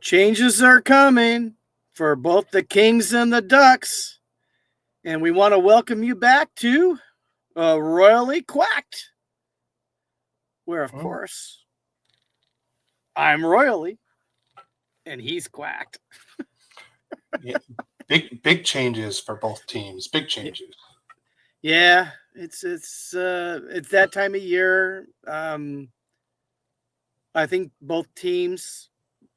Changes are coming for both the Kings and the Ducks. And we want to welcome you back to Royally Quacked, where, of course, I'm Royally, and he's quacked. Yeah, big changes for both teams. Big changes. Yeah, it's that time of year. I think both teams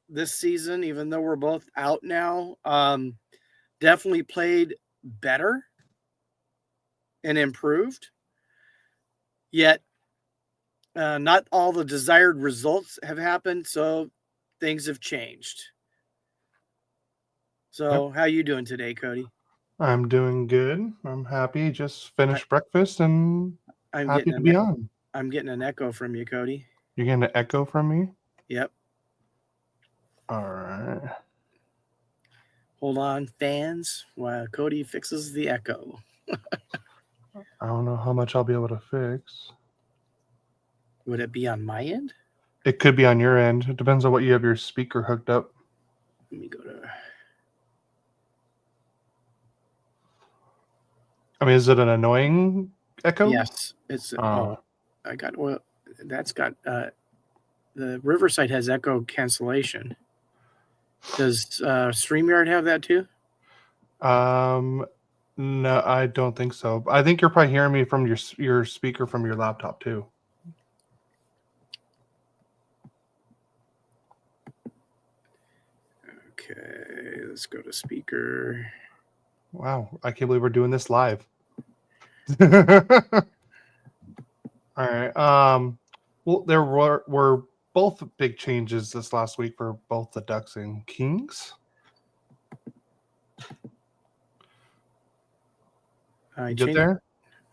this season, even though we're both out now, definitely played better and improved. Yet, not all the desired results have happened, so things have changed. So, How you doing today, Cody? I'm doing good. I'm happy. Just finished breakfast and happy to be on. I'm getting an echo from you, Cody. You're getting an echo from me? Yep. All right. Hold on, fans, while Cody fixes the echo. I don't know how much I'll be able to fix. Would it be on my end? It could be on your end. It depends on what you have your speaker hooked up. Let me go to... I mean, is it an annoying echo? Yes. It's... I got... Well, that's got... the Riverside has echo cancellation. Does StreamYard have that too? No, I don't think so. I think you're probably hearing me from your speaker from your laptop too. Okay, let's go to speaker. Wow, I can't believe we're doing this live. All right. Well, there were both big changes this last week for both the Ducks and Kings. Get there?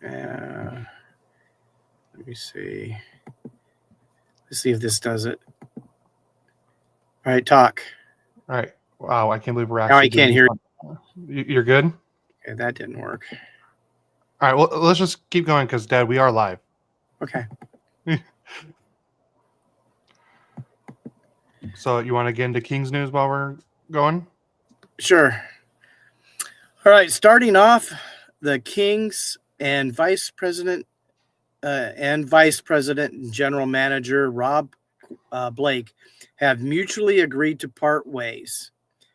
Let me see. Let's see if this does it. All right, talk. All right. Wow, I can't believe we're actually. Now I can't hear you. You're good? Okay, that didn't work. All right. Well, let's just keep going because, Dad, we are live. Okay. So you want to get into Kings news while we're going? Sure. All right. Starting off, the Kings and Vice President and General Manager Rob Blake have mutually agreed to part ways.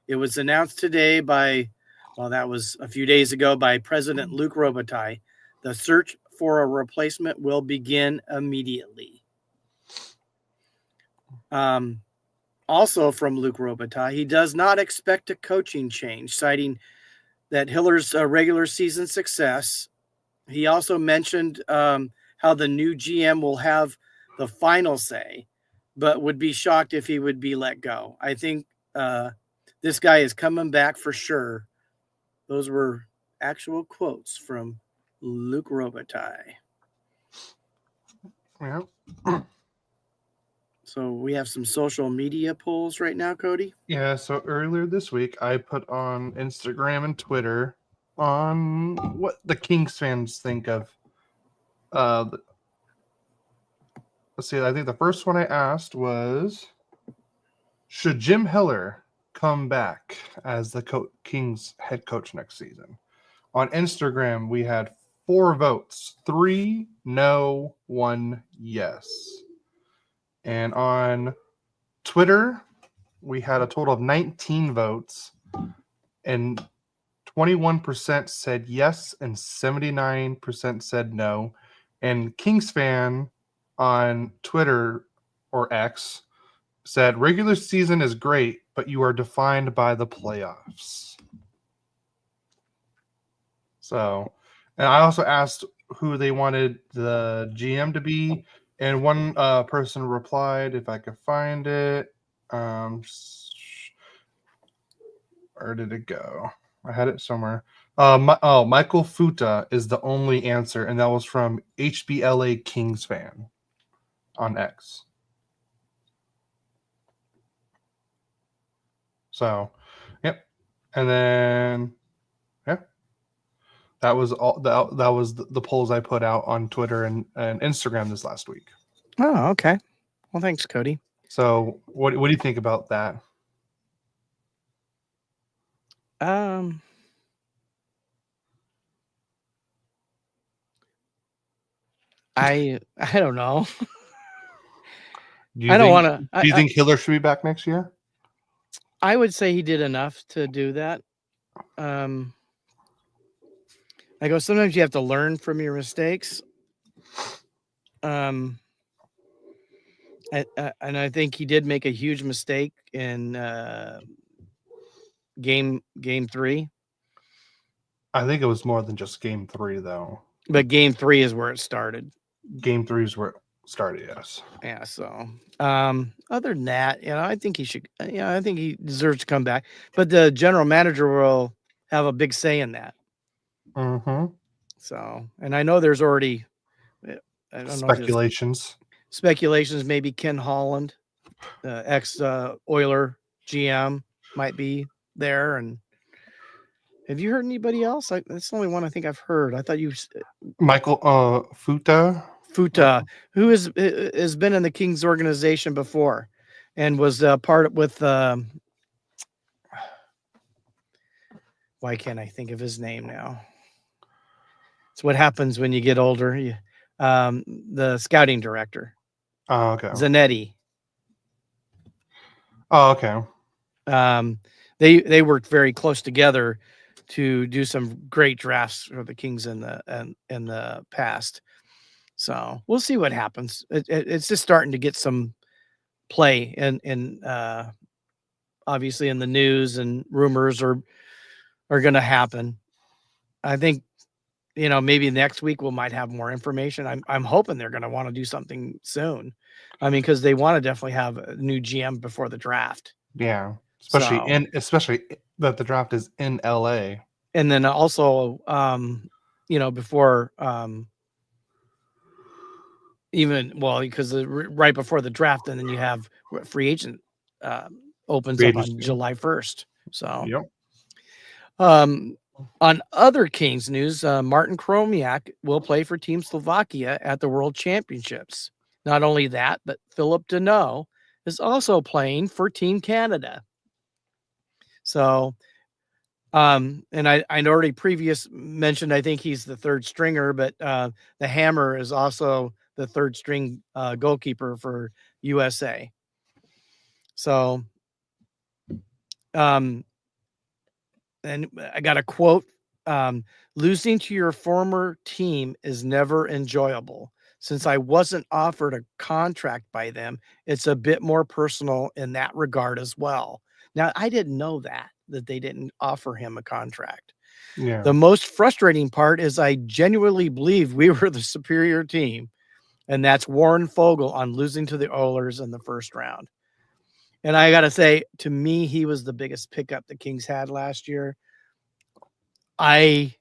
It was announced today that was a few days ago by President Luc Robitaille. The search for a replacement will begin immediately. Also from Luc Robitaille, he does not expect a coaching change, citing that Hiller's regular season success. He also mentioned how the new GM will have the final say, but would be shocked if he would be let go. I think this guy is coming back for sure. Those were actual quotes from Luc Robitaille. Yeah. So we have some social media polls right now, Cody. Yeah. So earlier this week, I put on Instagram and Twitter on what the Kings fans think of. Let's see. I think the first one I asked was, should Jim Hiller come back as the Kings head coach next season? On Instagram, we had 4 votes: 3 no, 1 yes. And on Twitter, we had a total of 19 votes, and 21% said yes and 79% said no. And Kings fan on Twitter or X said regular season is great, but you are defined by the playoffs. So, and I also asked who they wanted the GM to be, and one person replied, if I could find it. Where did it go? I had it somewhere. Michael Futa is the only answer, and that was from HBLA Kings fan on X. So, yep. And then, yeah, that was all. That was the polls I put out on Twitter and Instagram this last week. Oh, okay. Well, thanks, Cody. So, what do you think about that? I don't know. Do you I don't think? want to. Do you think Hiller should be back next year? I would say he did enough to do that. I go, sometimes you have to learn from your mistakes. And I think he did make a huge mistake in game 3. I think it was more than just game 3, though. But game 3 is where it started. Game 3 is where it started, yes. Yeah, so other than that, I think he should, I think he deserves to come back. But the general manager will have a big say in that. Mm-hmm. So, and I know there's already, I don't speculations. Speculations, maybe Ken Holland, ex Oiler GM, might be there. And have you heard anybody else? That's the only one I think I've heard. I thought you, Michael Futa, who has been in the Kings organization before, and was part with. Why can't I think of his name now? It's what happens when you get older. The scouting director. Oh, okay. Zanetti. Oh, okay. They worked very close together to do some great drafts for the Kings in the past. So we'll see what happens. It's just starting to get some play, and obviously in the news, and rumors are going to happen. I think maybe next week we might have more information. I'm hoping they're going to want to do something soon. I mean, because they want to definitely have a new GM before the draft. Yeah, especially that the draft is in LA. And then also, before because right before the draft, and then you have free agent opens up on July 1st. So, yep. On other Kings news, Martin Chromiak will play for Team Slovakia at the World Championships. Not only that, but Philip Deneau is also playing for Team Canada. So, and I already mentioned, I think he's the third stringer, but the Hammer is also the third string goalkeeper for USA. So, and I got a quote, losing to your former team is never enjoyable. Since I wasn't offered a contract by them, it's a bit more personal in that regard as well. Now, I didn't know that they didn't offer him a contract. Yeah. The most frustrating part is I genuinely believe we were the superior team, and that's Warren Fogle on losing to the Oilers in the first round. And I got to say, to me, he was the biggest pickup the Kings had last year. I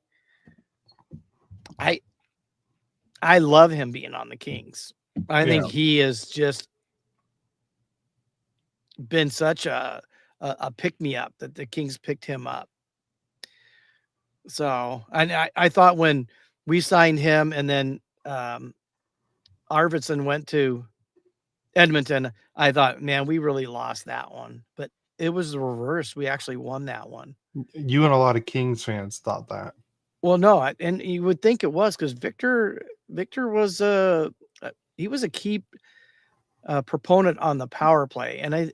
love him being on the Kings. I think he has just been such a pick-me-up that the Kings picked him up. So, and I thought when we signed him and then Arvidsson went to Edmonton, I thought, man, we really lost that one. But it was the reverse. We actually won that one. You and a lot of Kings fans thought that. Well, no, and you would think it was, because Victor was he was a key proponent on the power play, and I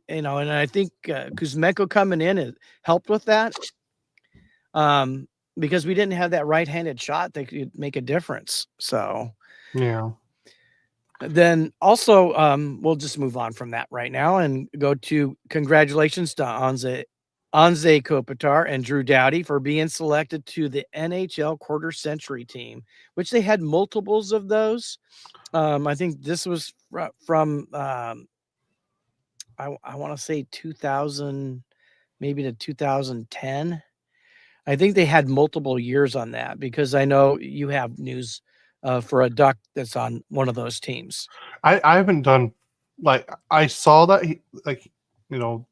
think Kuzmenko coming in it helped with that, because we didn't have that right-handed shot that could make a difference. So yeah. Then also, we'll just move on from that right now and go to congratulations to Anze Kopitar and Drew Doughty for being selected to the NHL quarter century team, which they had multiples of those. I think this was from I want to say 2000, maybe to 2010. I think they had multiple years on that, because I know you have news for a Duck that's on one of those teams. I haven't done, I saw that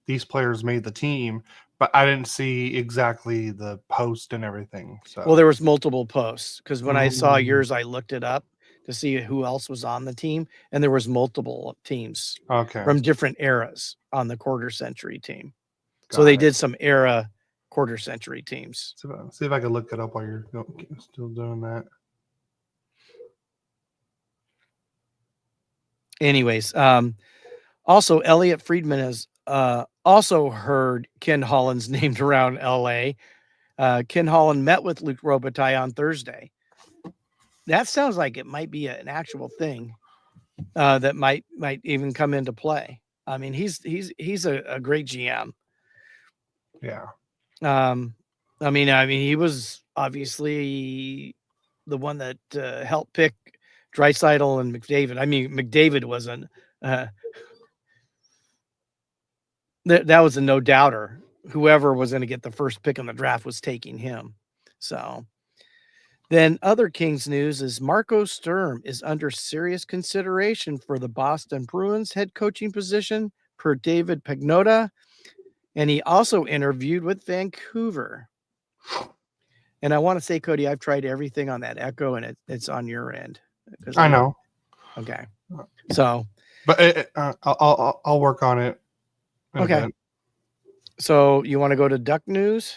these players made the team, but I didn't see exactly the post and everything. So, well, there was multiple posts, because when I saw yours, I looked it up to see who else was on the team, and there was multiple teams from different eras on the quarter century team. So they did some era quarter century teams. See if I can look it up while you're still doing that. Anyways, also Elliot Friedman has also heard Ken Holland's named around LA. Ken Holland met with Luc Robitaille on Thursday. That sounds like it might be an actual thing that might even come into play. I mean, he's a great GM. Yeah. I mean, he was obviously the one that helped pick Draisaitl and McDavid. I mean, McDavid wasn't. That was a no doubter. Whoever was going to get the first pick in the draft was taking him. So then other Kings news is Marco Sturm is under serious consideration for the Boston Bruins head coaching position per David Pagnotta. And he also interviewed with Vancouver. And I want to say, Cody, I've tried everything on that Echo and it's on your end. I know. Okay. So. But I'll work on it. Okay. So you want to go to Duck News?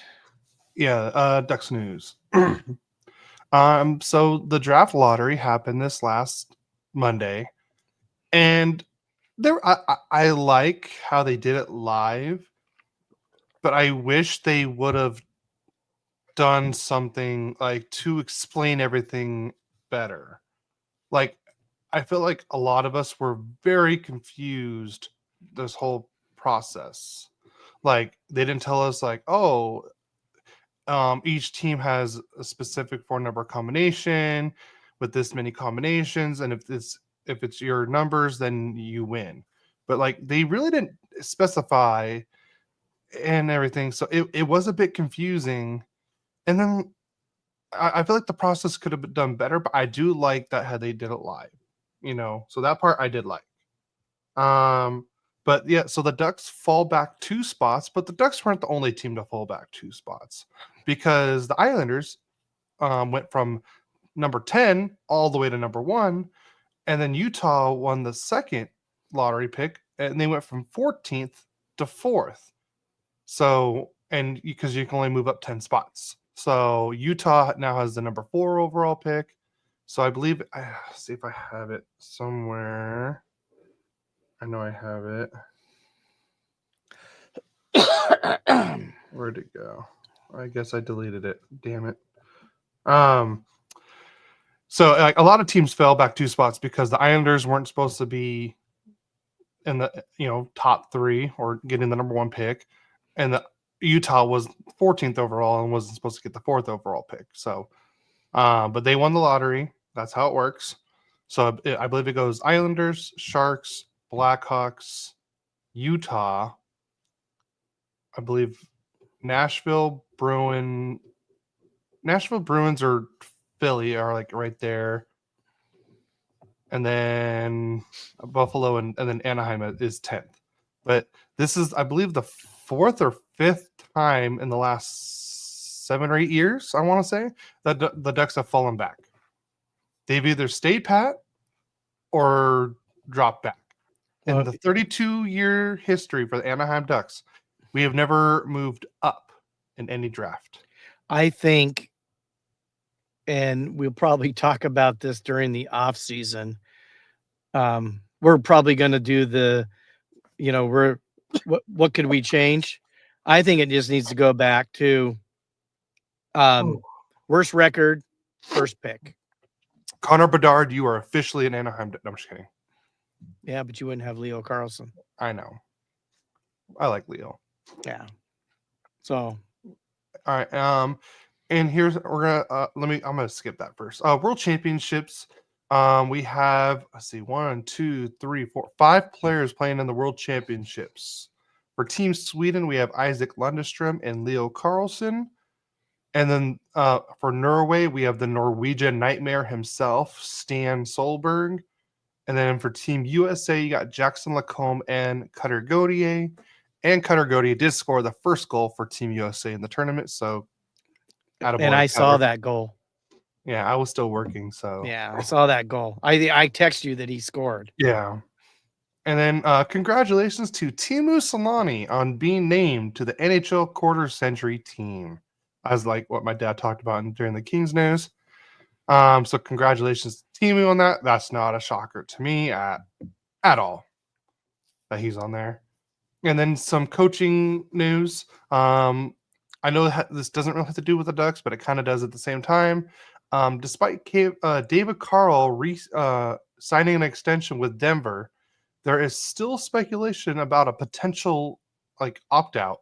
Yeah, Ducks News. So the draft lottery happened this last Monday, and I like how they did it live, but I wish they would have done something like to explain everything better. Like, I feel like a lot of us were very confused this whole process. Like, they didn't tell us like, oh, each team has a specific 4-number combination with this many combinations, and if it's your numbers, then you win. But like, they really didn't specify and everything, so it was a bit confusing. And then I feel like the process could have been done better, but I do like that how they did it live, so that part I did like. But yeah, so the Ducks fall back 2 spots, but the Ducks weren't the only team to fall back 2 spots, because the Islanders went from number 10 all the way to number 1, and then Utah won the second lottery pick, and they went from 14th to 4th. So, and because you can only move up 10 spots. So Utah now has the number 4 overall pick. So I believe, see if I have it somewhere. I know I have it. Where'd it go? I guess I deleted it. Damn it. So like, a lot of teams fell back 2 spots because the Islanders weren't supposed to be in the top 3 or getting the number 1 pick, and the Utah was 14th overall and wasn't supposed to get the 4th overall pick. So, but they won the lottery. That's how it works. So I believe it goes Islanders, Sharks, Blackhawks, Utah, I believe Nashville Bruins or Philly are like right there. And then Buffalo and then Anaheim is 10th. But this is, I believe, the 4th or 5th time in the last 7 or 8 years, I want to say, that the Ducks have fallen back. They've either stayed pat or dropped back. In the 32-year history for the Anaheim Ducks, we have never moved up in any draft. I think, and we'll probably talk about this during the off season. We're probably going to do the, what could we change? I think it just needs to go back to worst record, first pick. Connor Bedard, you are officially an Anaheim. No, I'm just kidding. Yeah, but you wouldn't have Leo Carlson. I know. I like Leo. Yeah. So. All right. And here's we're gonna I'm gonna skip that first. World Championships. We have 1, 2, 3, 4, 5 players playing in the World Championships. For Team Sweden, we have Isaac Lundestrom and Leo Carlson. And then for Norway, we have the Norwegian nightmare himself, Stan Solberg. And then for Team USA, you got Jackson Lacombe and Cutter Gauthier. And Cutter Gauthier did score the first goal for Team USA in the tournament. So, and I saw that goal. Yeah, I was still working. So yeah, I saw that goal. I text you that he scored. Yeah. And then congratulations to Timu Solani on being named to the NHL quarter century team. As like what my dad talked about during the Kings news. So congratulations to Timu on that. That's not a shocker to me at all that he's on there. And then some coaching news. I know this doesn't really have to do with the Ducks, but it kind of does at the same time. Despite David Carle signing an extension with Denver, there is still speculation about a potential like opt-out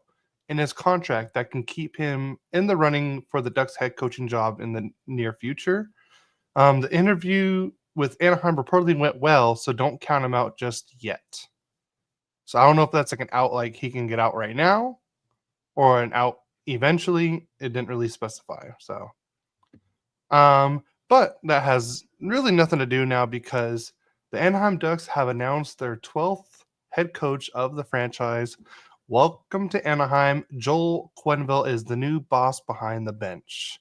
in his contract that can keep him in the running for the Ducks head coaching job in the near future. The interview with Anaheim reportedly went well, so don't count him out just yet. So I don't know if that's like an out, like he can get out right now, or an out eventually. It didn't really specify. So, but that has really nothing to do now because the Anaheim Ducks have announced their 12th head coach of the franchise. Welcome to Anaheim. Joel Quenneville is the new boss behind the bench.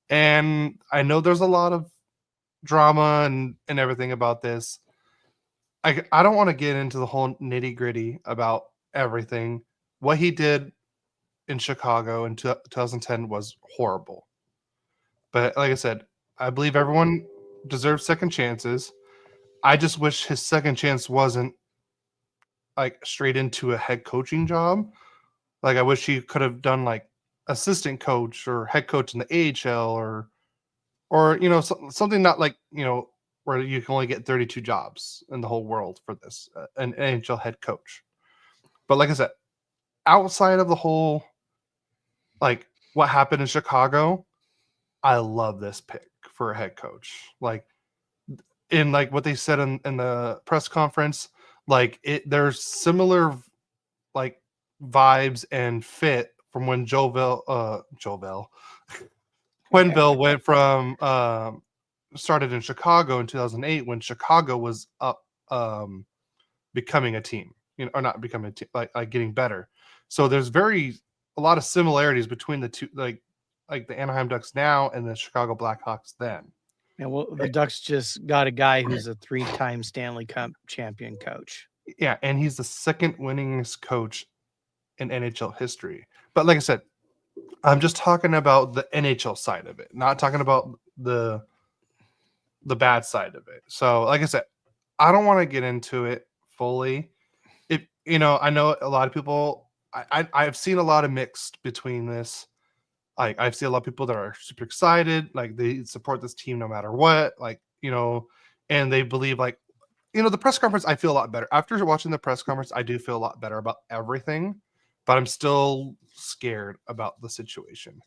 And I know there's a lot of drama and everything about this. I don't want to get into the whole nitty gritty about everything. What he did in Chicago in 2010 was horrible. But like I said, I believe everyone deserves second chances. I just wish his second chance wasn't like straight into a head coaching job. Like I wish he could have done like assistant coach or head coach in the AHL or something not like where you can only get 32 jobs in the whole world for this an NHL head coach. But like I said, outside of the whole like what happened in Chicago, I love this pick for a head coach. Like in like what they said in the press conference, like there's similar like vibes and fit from when Quenneville went from started in Chicago in 2008 when Chicago was up becoming a team, or not becoming a team, like getting better. So there's a lot of similarities between the two, like the Anaheim Ducks now and the Chicago Blackhawks then. And well, the Ducks just got a guy who's a 3-time Stanley Cup champion coach. Yeah, and he's the second winningest coach in NHL history. But like I said, I'm just talking about the NHL side of it, not talking about the bad side of it. So like I said, I don't want to get into it fully. I know a lot of people, I've seen a lot of mixed between this. Like I've seen a lot of people that are super excited, like they support this team no matter what, and they believe the press conference. I feel a lot better after watching the press conference. I do feel a lot better about everything, but I'm still scared about the situation.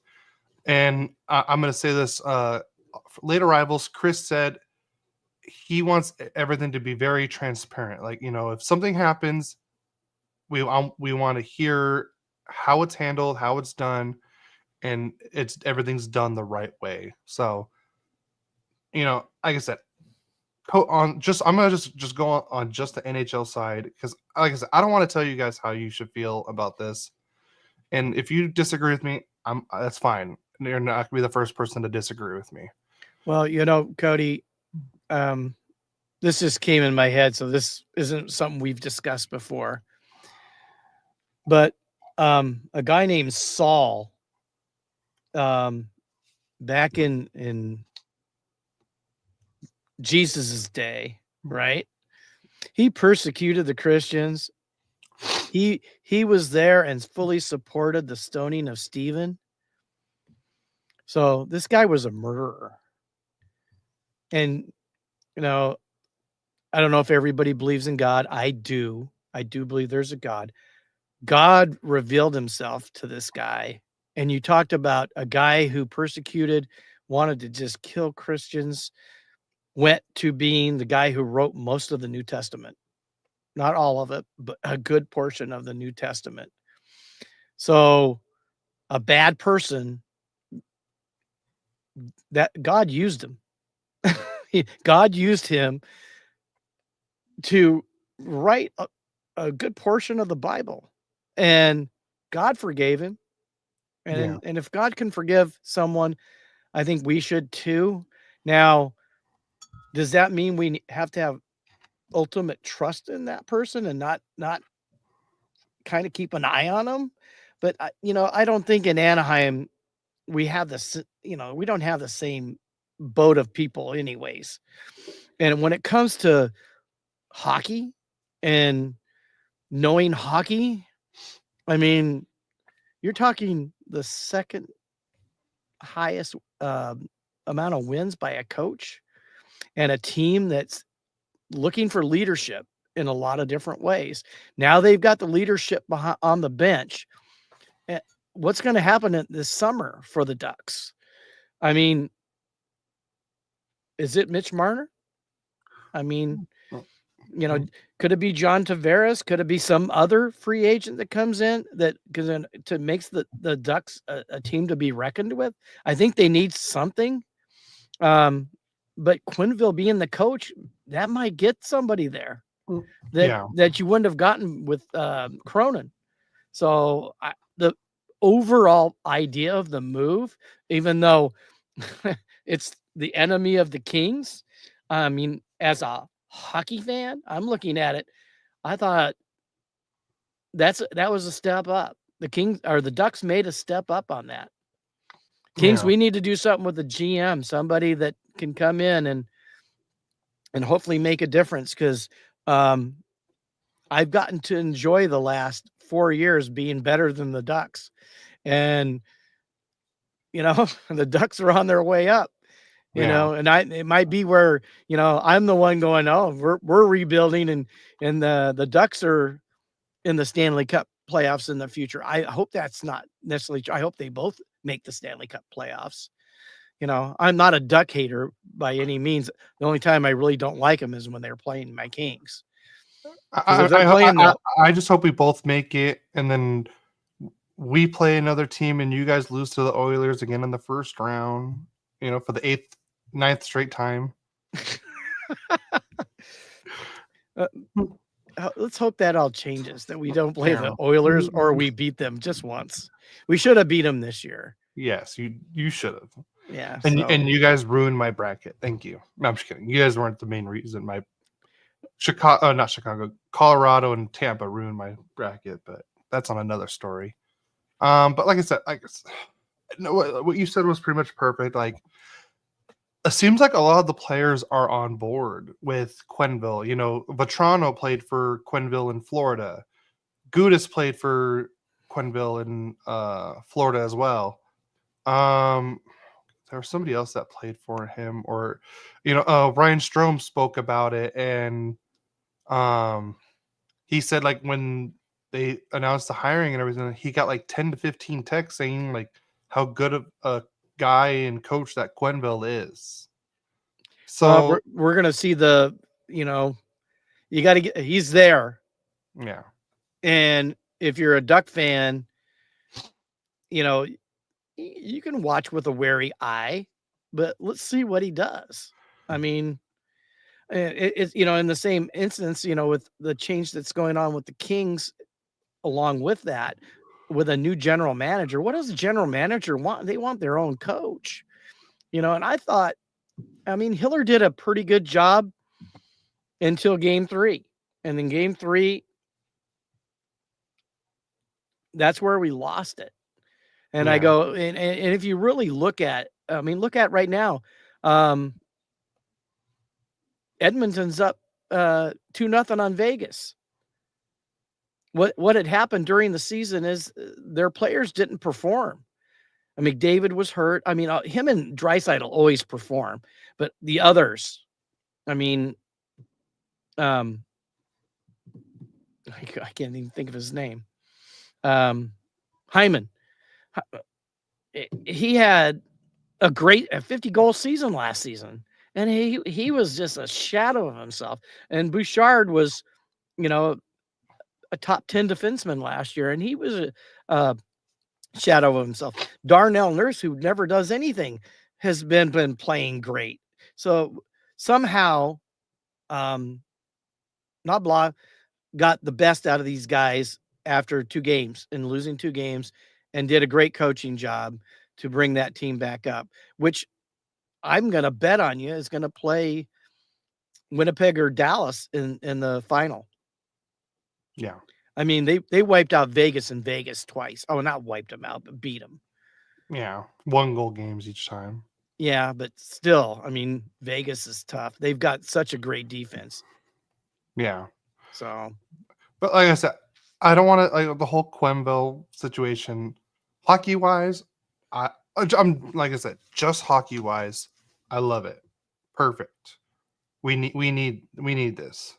And I'm going to say this: late arrivals. Chris said he wants everything to be very transparent. Like if something happens, we want to hear how it's handled, how it's done, and everything's done the right way. So, like I said, I'm gonna just go on just the NHL side because, like I said, I don't want to tell you guys how you should feel about this. And if you disagree with me, that's fine. You're not gonna be the first person to disagree with me. Well, Cody, this just came in my head, so this isn't something we've discussed before. But a guy named Saul, back in Jesus's day, right? He persecuted the Christians. He was there and fully supported the stoning of Stephen. So this guy was a murderer. And I don't know if everybody believes in God. I do believe there's a God. God revealed himself to this guy. And you talked about a guy who persecuted, wanted to just kill Christians, went to being the guy who wrote most of the New Testament. Not all of it, but a good portion of the New Testament. So a bad person, that God used him. God used him to write a good portion of the Bible, and God forgave him. And if God can forgive someone, I think we should too. Now, does that mean we have to have ultimate trust in that person and not kind of keep an eye on them. But I don't think in Anaheim we have this, we don't have the same boat of people anyways. And when it comes to hockey and knowing hockey, I mean, you're talking the second highest amount of wins by a coach and a team that's looking for leadership in a lot of different ways. Now they've got the leadership on the bench. What's going to happen this summer for the Ducks? I mean, is it Mitch Marner? I mean, could it be John Tavares? Could it be some other free agent that comes in to makes the Ducks a team to be reckoned with? I think they need something. But Quenneville being the coach, that might get somebody there that you wouldn't have gotten with Cronin. So the overall idea of the move, even though it's the enemy of the Kings, I mean, as a hockey fan, I'm looking at it. I thought that was a step up. The Kings or the Ducks made a step up on that. Kings, we need to do something with the GM, somebody that can come in and hopefully make a difference, because I've gotten to enjoy the last 4 years being better than the Ducks. And, the Ducks are on their way up, and it might be where, I'm the one going, oh, we're rebuilding and the Ducks are in the Stanley Cup playoffs in the future. I hope that's not necessarily true. I hope they both make the Stanley Cup playoffs. I'm not a Duck hater by any means. The only time I really don't like them is when they're playing my Kings. I just hope we both make it, and then we play another team, and you guys lose to the Oilers again in the first round. For the 9th straight time. Let's hope that all changes. That we don't play the Oilers, or we beat them just once. We should have beat them this year. Yes, you should have. Yeah, and you guys ruined my bracket. Thank you. No, I'm just kidding. You guys weren't the main reason. Not Chicago, Colorado and Tampa ruined my bracket, but that's on another story. But like I said, what you said was pretty much perfect. Like, it seems like a lot of the players are on board with Quenneville. Vetrano played for Quenneville in Florida. Gudis played for Quenneville in Florida as well. There was somebody else that played for him, or Ryan Strome spoke about it, and he said, like, when they announced the hiring and everything, he got like 10 to 15 texts saying like how good of a guy and coach that Quenneville is. So we're gonna see you got to get. He's there. Yeah. And if you're a Duck fan, you can watch with a wary eye, but let's see what he does. I mean, it's in the same instance, with the change that's going on with the Kings, along with that, with a new general manager. What does the general manager want? They want their own coach, and I thought, Hiller did a pretty good job until Game 3, and then Game 3, that's where we lost it. And I go, and if you really look at right now, Edmonton's up 2-0 on Vegas. What had happened during the season is their players didn't perform. McDavid was hurt. Him and Draisaitl always perform, but the others, I can't even think of his name. Hyman. He had a 50-goal season last season, and he was just a shadow of himself. And Bouchard was, a top 10 defenseman last year, and he was a shadow of himself. Darnell Nurse, who never does anything, has been playing great. So somehow, Nobla got the best out of these guys after 2 games and losing 2 games, and did a great coaching job to bring that team back up, which I'm going to bet on you is going to play Winnipeg or Dallas in the final. Yeah. I mean, they wiped out Vegas in Vegas twice. Oh, not wiped them out, but beat them. Yeah. 1-goal games each time. Yeah, but still, I mean, Vegas is tough. They've got such a great defense. Yeah. So, but like I said, I don't want to like the whole Quenneville situation. Hockey wise, I'm like I said, just hockey wise, I love it. Perfect. We need this.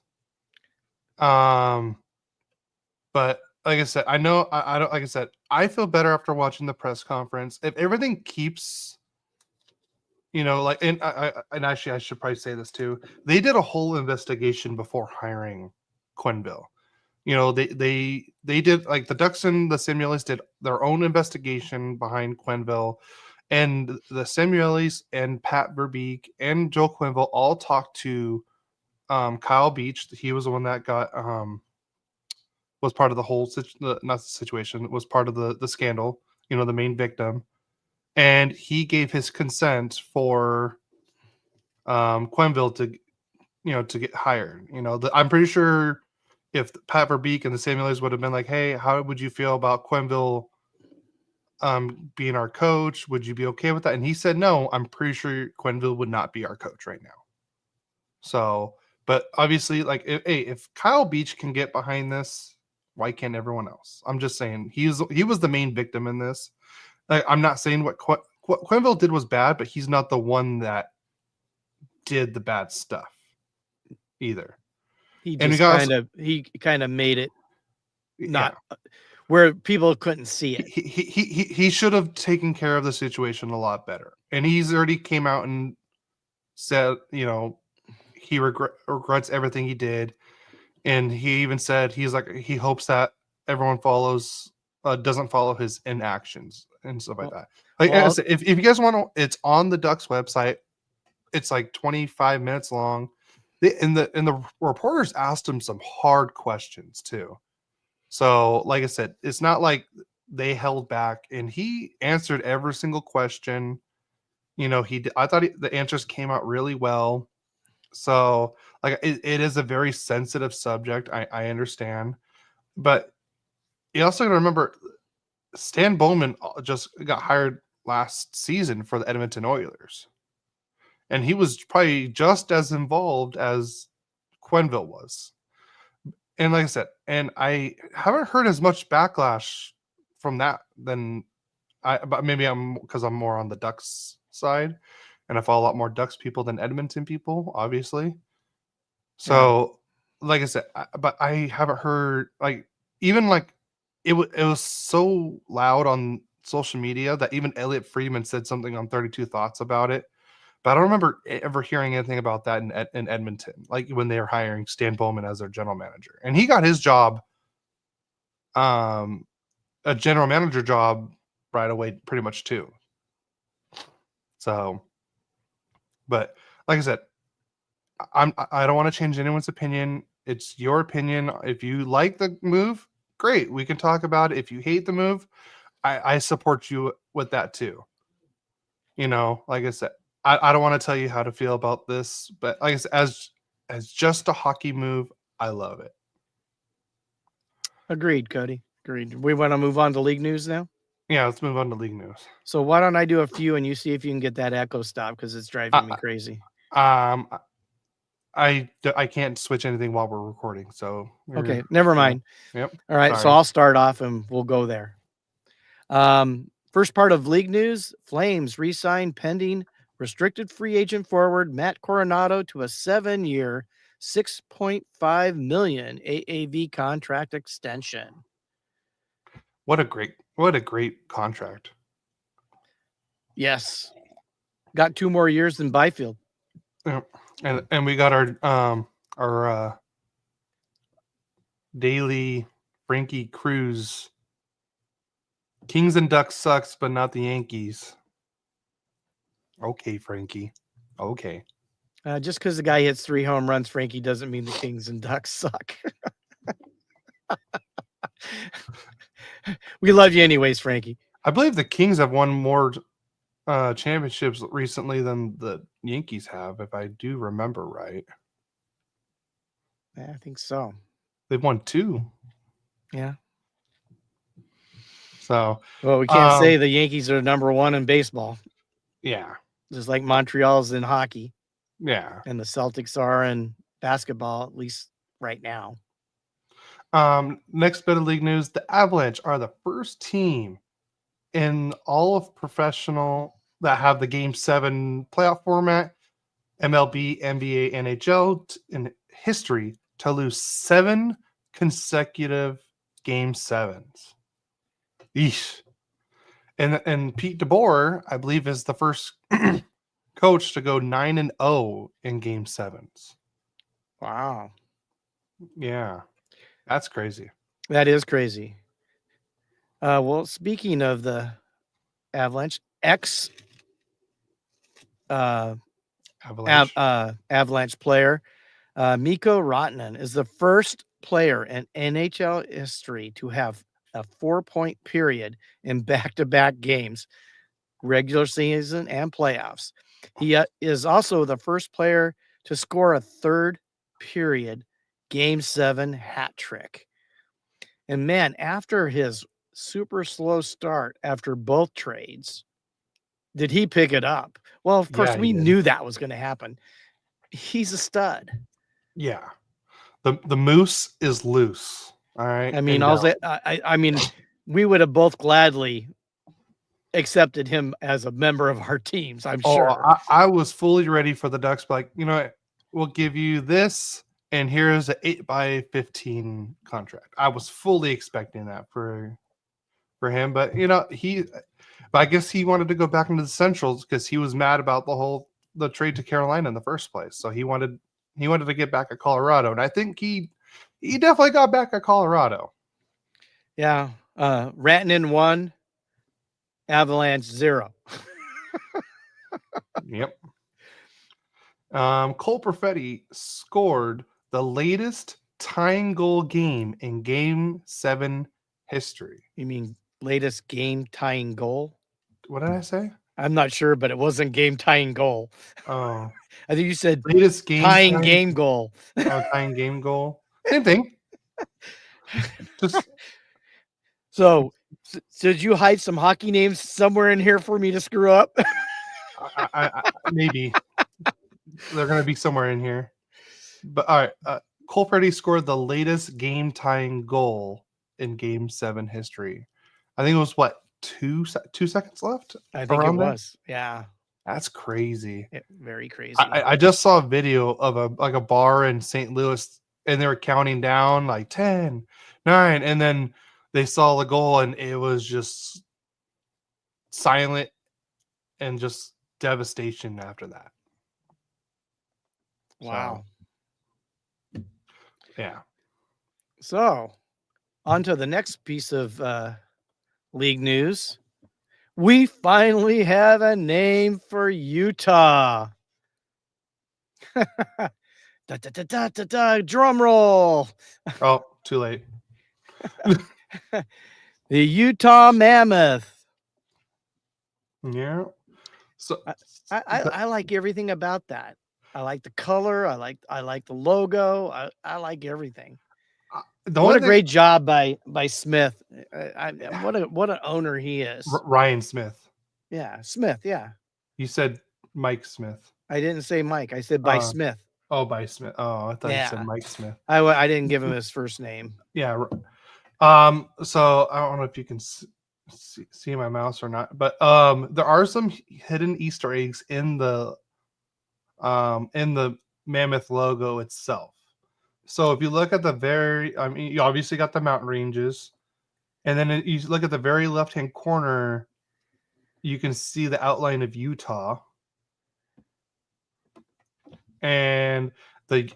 But like I said, I know I don't like I said, I feel better after watching the press conference. If everything keeps, like and actually I should probably say this too. They did a whole investigation before hiring Quenneville. They did like the Ducks and the Samuelis did their own investigation behind Quenneville, and the Samuelis and Pat Verbeek and Joel Quenneville all talked to Kyle Beach. He was the one that got was part of the whole not the situation, was part of the scandal, the main victim, and he gave his consent for Quenneville to get hired. I'm pretty sure if Pat Verbeek and the Samuelers would have been like, hey, how would you feel about Quenneville being our coach? Would you be okay with that? And he said no. I'm pretty sure Quenneville would not be our coach right now. So, but obviously, like, if Kyle Beach can get behind this, why can't everyone else? I'm just saying he was the main victim in this. Like, I'm not saying what Quenneville did was bad, but he's not the one that did the bad stuff either. He just kind of made it not where people couldn't see it. He should have taken care of the situation a lot better. And he's already came out and said, he regrets everything he did. And he even said he hopes that everyone doesn't follow his inactions and stuff like that. Like I said, if you guys want to, it's on the Ducks website. It's like 25 minutes long. And the reporters asked him some hard questions too. So, like I said, it's not like they held back, and he answered every single question. I thought the answers came out really well. So, like, it is a very sensitive subject. I understand, but you also got to remember, Stan Bowman just got hired last season for the Edmonton Oilers. And he was probably just as involved as Quenneville was. And like I said, and I haven't heard as much backlash from that but maybe because I'm more on the Ducks side, and I follow a lot more Ducks people than Edmonton people, obviously. So, like I said, but I haven't heard even it was so loud on social media that even Elliot Friedman said something on 32 Thoughts about it. But I don't remember ever hearing anything about that in Edmonton, like when they were hiring Stan Bowman as their general manager. And he got his job, a general manager job right away, pretty much too. So, but like I said, I don't want to change anyone's opinion. It's your opinion. If you like the move, great. We can talk about it. If you hate the move, I support you with that too. Like I said, I don't want to tell you how to feel about this, but like I said, as just a hockey move, I love it. Agreed, Cody. Agreed. We want to move on to league news now? Yeah, let's move on to league news. So why don't I do a few and you see if you can get that echo stop, because it's driving me crazy. I can't switch anything while we're recording, so okay, never mind. Yep. All right, so I'll start off and we'll go there. First part of league news: Flames re-signed pending restricted free agent forward Matt Coronado to a 7-year, $6.5 million AAV contract extension. What a great contract. Yes, got 2 more years than Byfield. Yeah. And we got our daily Frankie Cruz. Kings and Ducks sucks, but not the Yankees. Okay, Frankie. Okay. Just because the guy hits 3 home runs, Frankie, doesn't mean the Kings and Ducks suck. We love you anyways, Frankie. I believe the Kings have won more championships recently than the Yankees have, if I do remember right. Yeah, I think so. They've won 2. Yeah. So, Well, we can't say the Yankees are number 1 in baseball, yeah, just like Montreal's in hockey yeah. and the Celtics are in basketball, at least right now. Next bit of league news: the Avalanche are the first team in all of professional that have the Game 7 playoff format, MLB, NBA, NHL in history to lose 7 consecutive Game 7s. Eesh. And Pete DeBoer, I believe, is the first coach to go 9-0 in Game 7s. Wow. Yeah, that's crazy. That is crazy. Well, speaking of the Avalanche, Avalanche. Avalanche player, Mikko Rantanen is the first player in NHL history to have a 4-point period in back-to-back games, regular season and playoffs. He is also the first player to score a third period Game 7 hat trick. And man, after his super slow start after both trades, did he pick it up? Well, of course, Yeah, we he did. knew that was going to happen. He's a stud. Yeah. The moose is loose. All right. I mean, I mean, we would have both gladly accepted him as a member of our teams, I'm sure. I was fully ready for the Ducks, like, you know what, we'll give you this, and here's an 8x15 contract. I was fully expecting that for him, but you know, but I guess he wanted to go back into the Centrals because he was mad about the trade to Carolina in the first place. So he wanted to get back at Colorado, and I think he definitely got back at Colorado. Yeah. Rantanen 1, Avalanche 0. Yep. Cole Perfetti scored the latest tying goal game in Game 7 history. You mean latest game tying goal? What did I say? I'm not sure, but it wasn't game tying goal. Oh, I think you said latest game tying game goal. tying game goal. Same thing. Just So did you hide some hockey names somewhere in here for me to screw up? I maybe they're going to be somewhere in here. But all right, Cole Perfetti scored the latest game tying goal in Game 7 history. I think it was what, 2 seconds left? I think it was. Yeah. That's crazy. Very crazy. I just saw a video of a bar in St. Louis, and they were counting down like 10, 9, and then they saw the goal, and it was just silent and just devastation after that. Wow. So, yeah. So, on to the next piece of league news. We finally have a name for Utah. Drum roll. Oh, too late. The Utah Mammoth. Yeah. So I like everything about that. I like the color. I like the logo. I like everything. What a great job by Smith. What an owner he is. Ryan Smith. Yeah, Smith. Yeah. You said Mike Smith. I didn't say Mike. I said by Smith. Oh, by Smith. Oh, I thought you said Mike Smith. I didn't give him his first name. Yeah. So I don't know if you can see my mouse or not, but there are some hidden Easter eggs in the Mammoth logo itself. So if you look at you obviously got the mountain ranges, and then you look at the very left-hand corner, you can see the outline of Utah. And I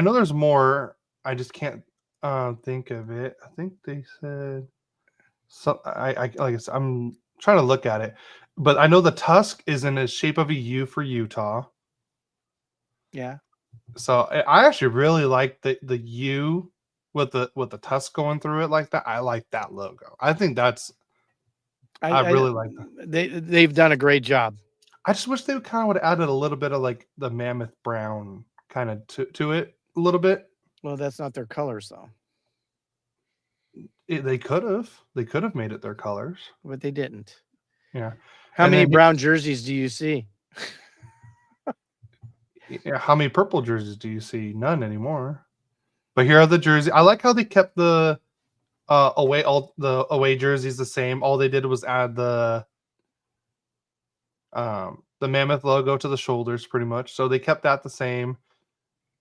know there's more. I just can't think of it. I think they said so. Like I said, I'm trying to look at it, but I know the tusk is in the shape of a U for Utah. Yeah. So I actually really like the U with the tusk going through it like that. I like that logo. I think that's. I really like that. They've done a great job. I just wish they kind of would have added a little bit of like the mammoth brown kind of to it. a little bit. Well, that's not their colors though. They could have made it their colors, but they didn't. Yeah. How And many then- brown jerseys do you see? Yeah, how many purple jerseys do you see? None anymore. But here are the jerseys. I like how they kept the away jerseys the same. All they did was add the Mammoth logo to the shoulders, pretty much. So they kept that the same.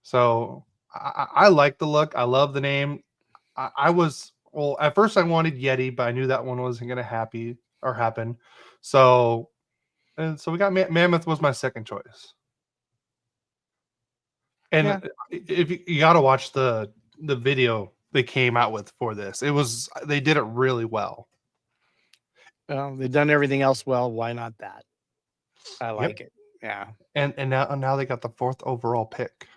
So I like the look. I love the name. At first I wanted Yeti, but I knew that one wasn't going to happen. So we got Mammoth was my second choice. And if you got to watch the video they came out with for this, they did it really well. Well, they've done everything else well. Why not that? I like it. Yeah. And now they got the 4th overall pick.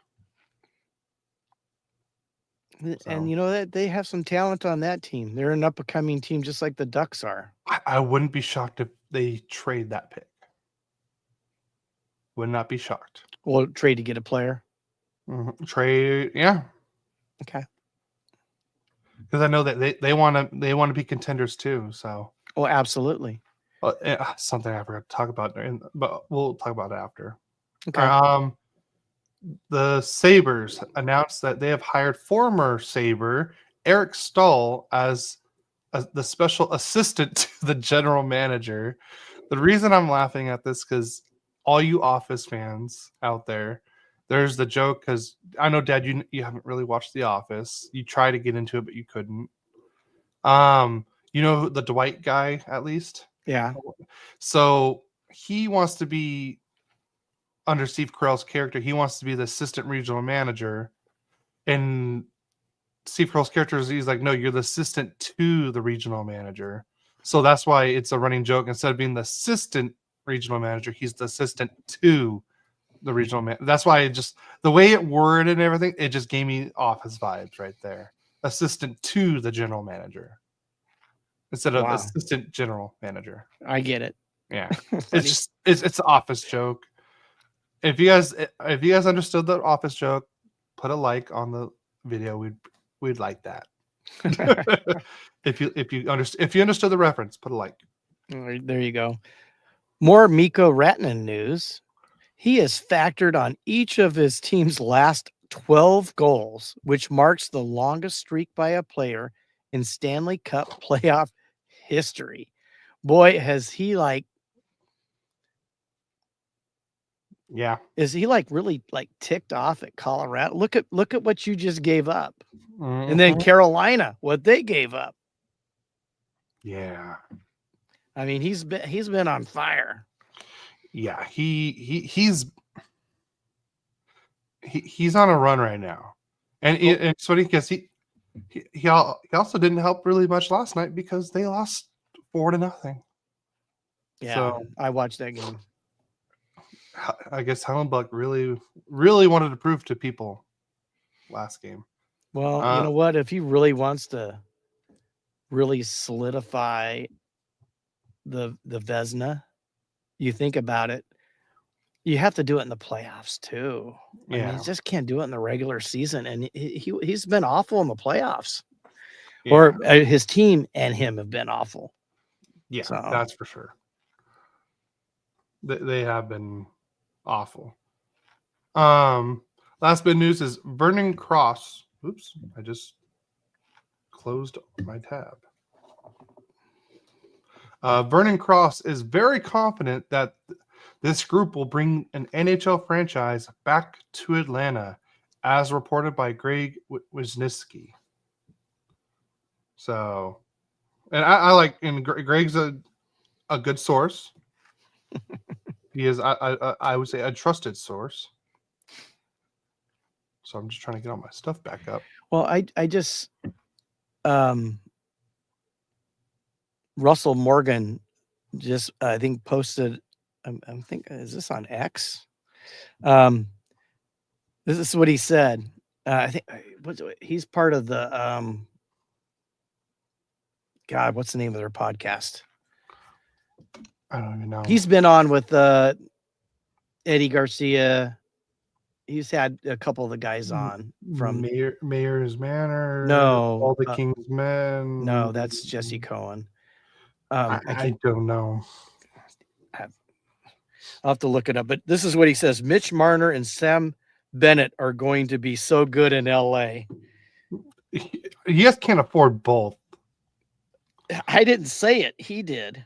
And you know that they have some talent on that team. They're an up-and-coming team, just like the Ducks are. I wouldn't be shocked if they trade that pick. Would not be shocked. Well, trade to get a player. Mm-hmm. Trade, yeah. Okay. Because I know that they want to be contenders too. So. Oh, absolutely. Something I forgot to talk about, but we'll talk about it after. Okay. The Sabres announced that they have hired former Sabre Eric Stahl as the special assistant to the general manager. The reason I'm laughing at this because all you Office fans out there, there's the joke because I know, Dad, you haven't really watched The Office. You tried to get into it, but you couldn't. You know the Dwight guy, at least? Yeah. So he wants to be under Steve Carell's character. He wants to be the assistant regional manager. And Steve Carell's character he's like, no, you're the assistant to the regional manager. So that's why it's a running joke. Instead of being the assistant regional manager, he's the assistant to the regional manager. That's why the way it worded and everything, it just gave me Office vibes right there. Assistant to the general manager. Instead of assistant general manager. I get it. Yeah. it's an Office joke. If you guys understood the Office joke, put a like on the video. We'd like that. if you understood the reference, put a like. There you go. More Mikko Rantanen news. He has factored on each of his team's last 12 goals, which marks the longest streak by a player in Stanley Cup playoff history. Boy, has he yeah. Is he really ticked off at Colorado? Look at what you just gave up. Mm-hmm. And then Carolina, what they gave up. Yeah. I mean, he's been on fire. Yeah, he's on a run right now. And it's funny because he also didn't help really much last night because they lost 4-0. Yeah, so, I watched that game. I guess Hellenbuck really wanted to prove to people last game. Well, you know what? If he really wants to really solidify the Vezina, you think about it, you have to do it in the playoffs too. I mean, you just can't do it in the regular season. And he's been awful in the playoffs. Yeah. Or his team and him have been awful. Yeah, that's for sure. They have been awful. Last bit of news is Vernon Cross. Oops, I just closed my tab. Vernon Cross is very confident that this group will bring an NHL franchise back to Atlanta, as reported by Greg Wisniewski. So, and I like, and Greg's a good source. He is, I would say, a trusted source. So I'm just trying to get all my stuff back up. Well, I just, Russell Morgan just, I think, posted, I'm thinking, is this on X? This is what he said. I think he's part of the, God, what's the name of their podcast? I don't even know. He's been on with Eddie Garcia. he's had a couple of the guys on from Mayor's Manor. No, All the King's Men. no, that's Jesse Cohen. I don't know. I'll have to look it up, but this is what he says: Mitch Marner and Sam Bennett are going to be so good in LA. He just can't afford both. I didn't say it. He did.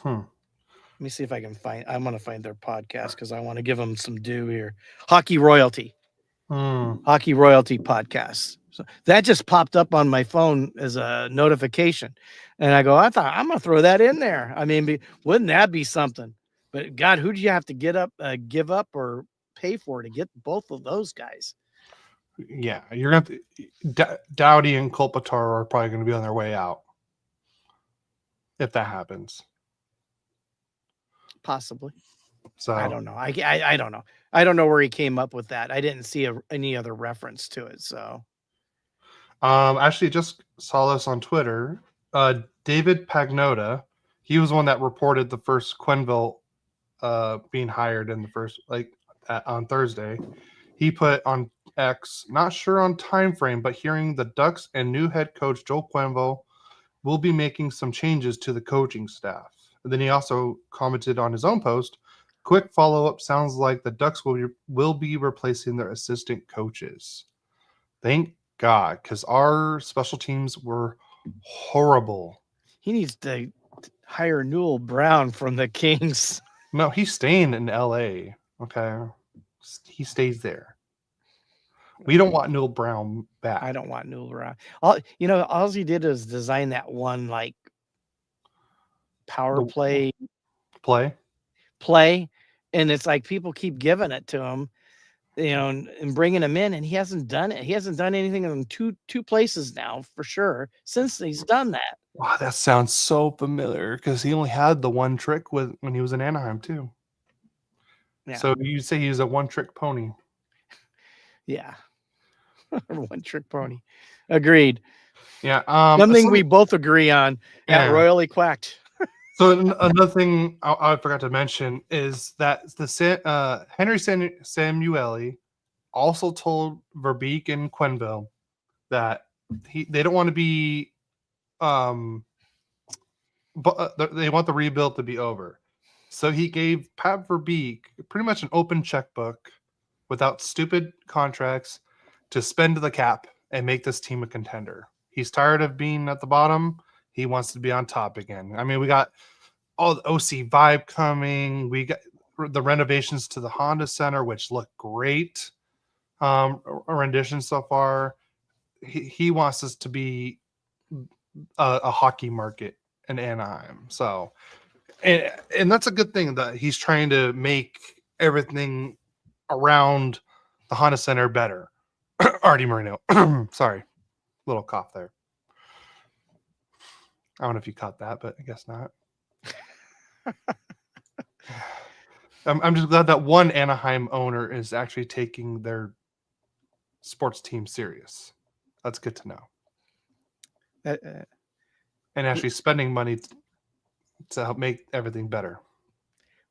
Let me see if I can find. I'm going to find their podcast because I want to give them some due here. Hockey Royalty podcast. So that just popped up on my phone as a notification, and I go, I thought I'm going to throw that in there. I mean, wouldn't that be something? But God, who do you have to give up or pay for to get both of those guys? Yeah, you're going to Doughty and Kopitar are probably going to be on their way out if that happens. Possibly. So I don't know. I don't know. I don't know where he came up with that. I didn't see any other reference to it. So, actually, just saw this on Twitter. David Pagnotta, he was one that reported the first Quenneville being hired in the first on Thursday. He put on X, not sure on time frame, but hearing the Ducks and new head coach Joel Quenneville will be making some changes to the coaching staff. And then he also commented on his own post, quick follow-up, sounds like the Ducks will be replacing their assistant coaches. Thank God, because our special teams were horrible. He needs to hire Newell Brown from the Kings. No, he's staying in LA. Okay. He stays there. We don't want Newell Brown back. I don't want Newell Brown. All he did is design that one like power play, and it's like people keep giving it to him, and bringing him in, and he hasn't done it. He hasn't done anything in two places now for sure since he's done that. Wow, that sounds so familiar because he only had the one trick when he was in Anaheim too. Yeah. So you say he's a one-trick pony? Yeah. One trick pony. Agreed. Yeah. Something we both agree on at Royally Quacked. So another thing I forgot to mention is that the Henry Samueli also told Verbeek and Quenneville that they don't want to be but they want the rebuild to be over. So he gave Pat Verbeek pretty much an open checkbook without stupid contracts to spend the cap and make this team a contender. He's tired of being at the bottom. He wants to be on top again. I mean, we got all the OC vibe coming. We got the renovations to the Honda Center, which look great. Rendition so far. He wants us to be a hockey market in Anaheim. So, and that's a good thing that he's trying to make everything around the Honda Center better. Artie Moreno. Sorry. Little cough there. I don't know if you caught that, but I guess not. I'm just glad that one Anaheim owner is actually taking their sports team serious. That's good to know. And actually spending money to help make everything better.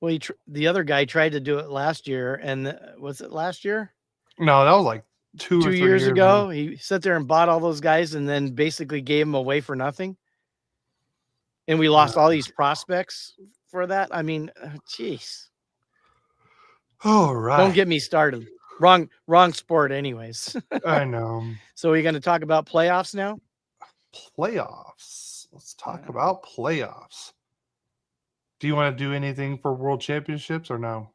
Well, the other guy tried to do it last year, and was it last year? No, that was like 2 or 3 years ago. He sat there and bought all those guys, and then basically gave them away for nothing. And we lost all these prospects for that. I mean, jeez. All right. Don't get me started. Wrong sport, anyways. I know. So are you going to talk about playoffs now? Playoffs. Let's talk about playoffs. Do you want to do anything for World Championships or no?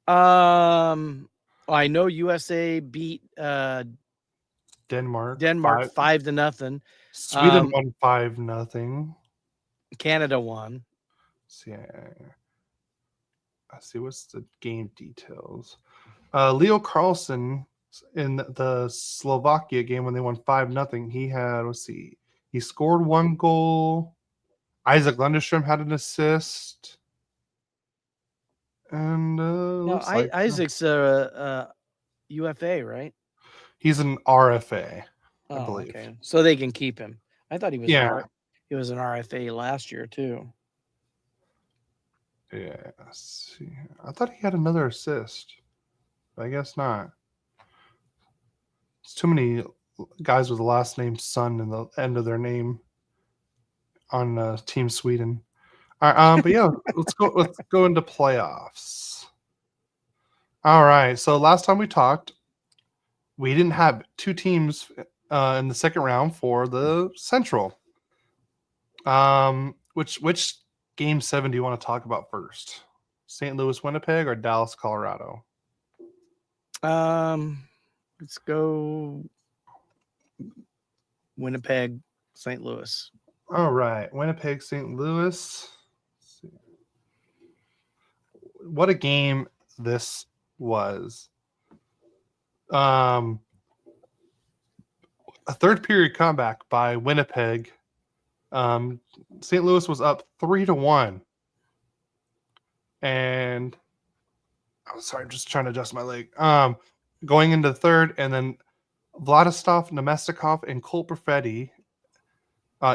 I know USA beat Denmark 5-0. Sweden won 5-0. Canada won. So, let's see what's the game details. Leo Carlson in the Slovakia game when they won 5-0. He had, he scored 1 goal. Isaac Lundestrom had an assist. And Isaac's a UFA, right? He's an RFA, I believe. Okay. So they can keep him. I thought he was he was an RFA last year too. Yeah. Let's see. I thought he had another assist. I guess not. It's too many guys with the last name Sun in the end of their name on Team Sweden. All right, but yeah, let's go into playoffs. All right. So last time we talked, we didn't have two teams in the second round for the Central. Which game 7 do you want to talk about first? St. Louis, Winnipeg, or Dallas, Colorado? Let's go Winnipeg, St. Louis. All right, Winnipeg, St. Louis. Let's see. What a game this was. A third period comeback by Winnipeg. St. Louis was up 3-1. And I'm sorry, I'm just trying to adjust my leg. Going into the third, and then Vladislav Nemestikov and Cole Perfetti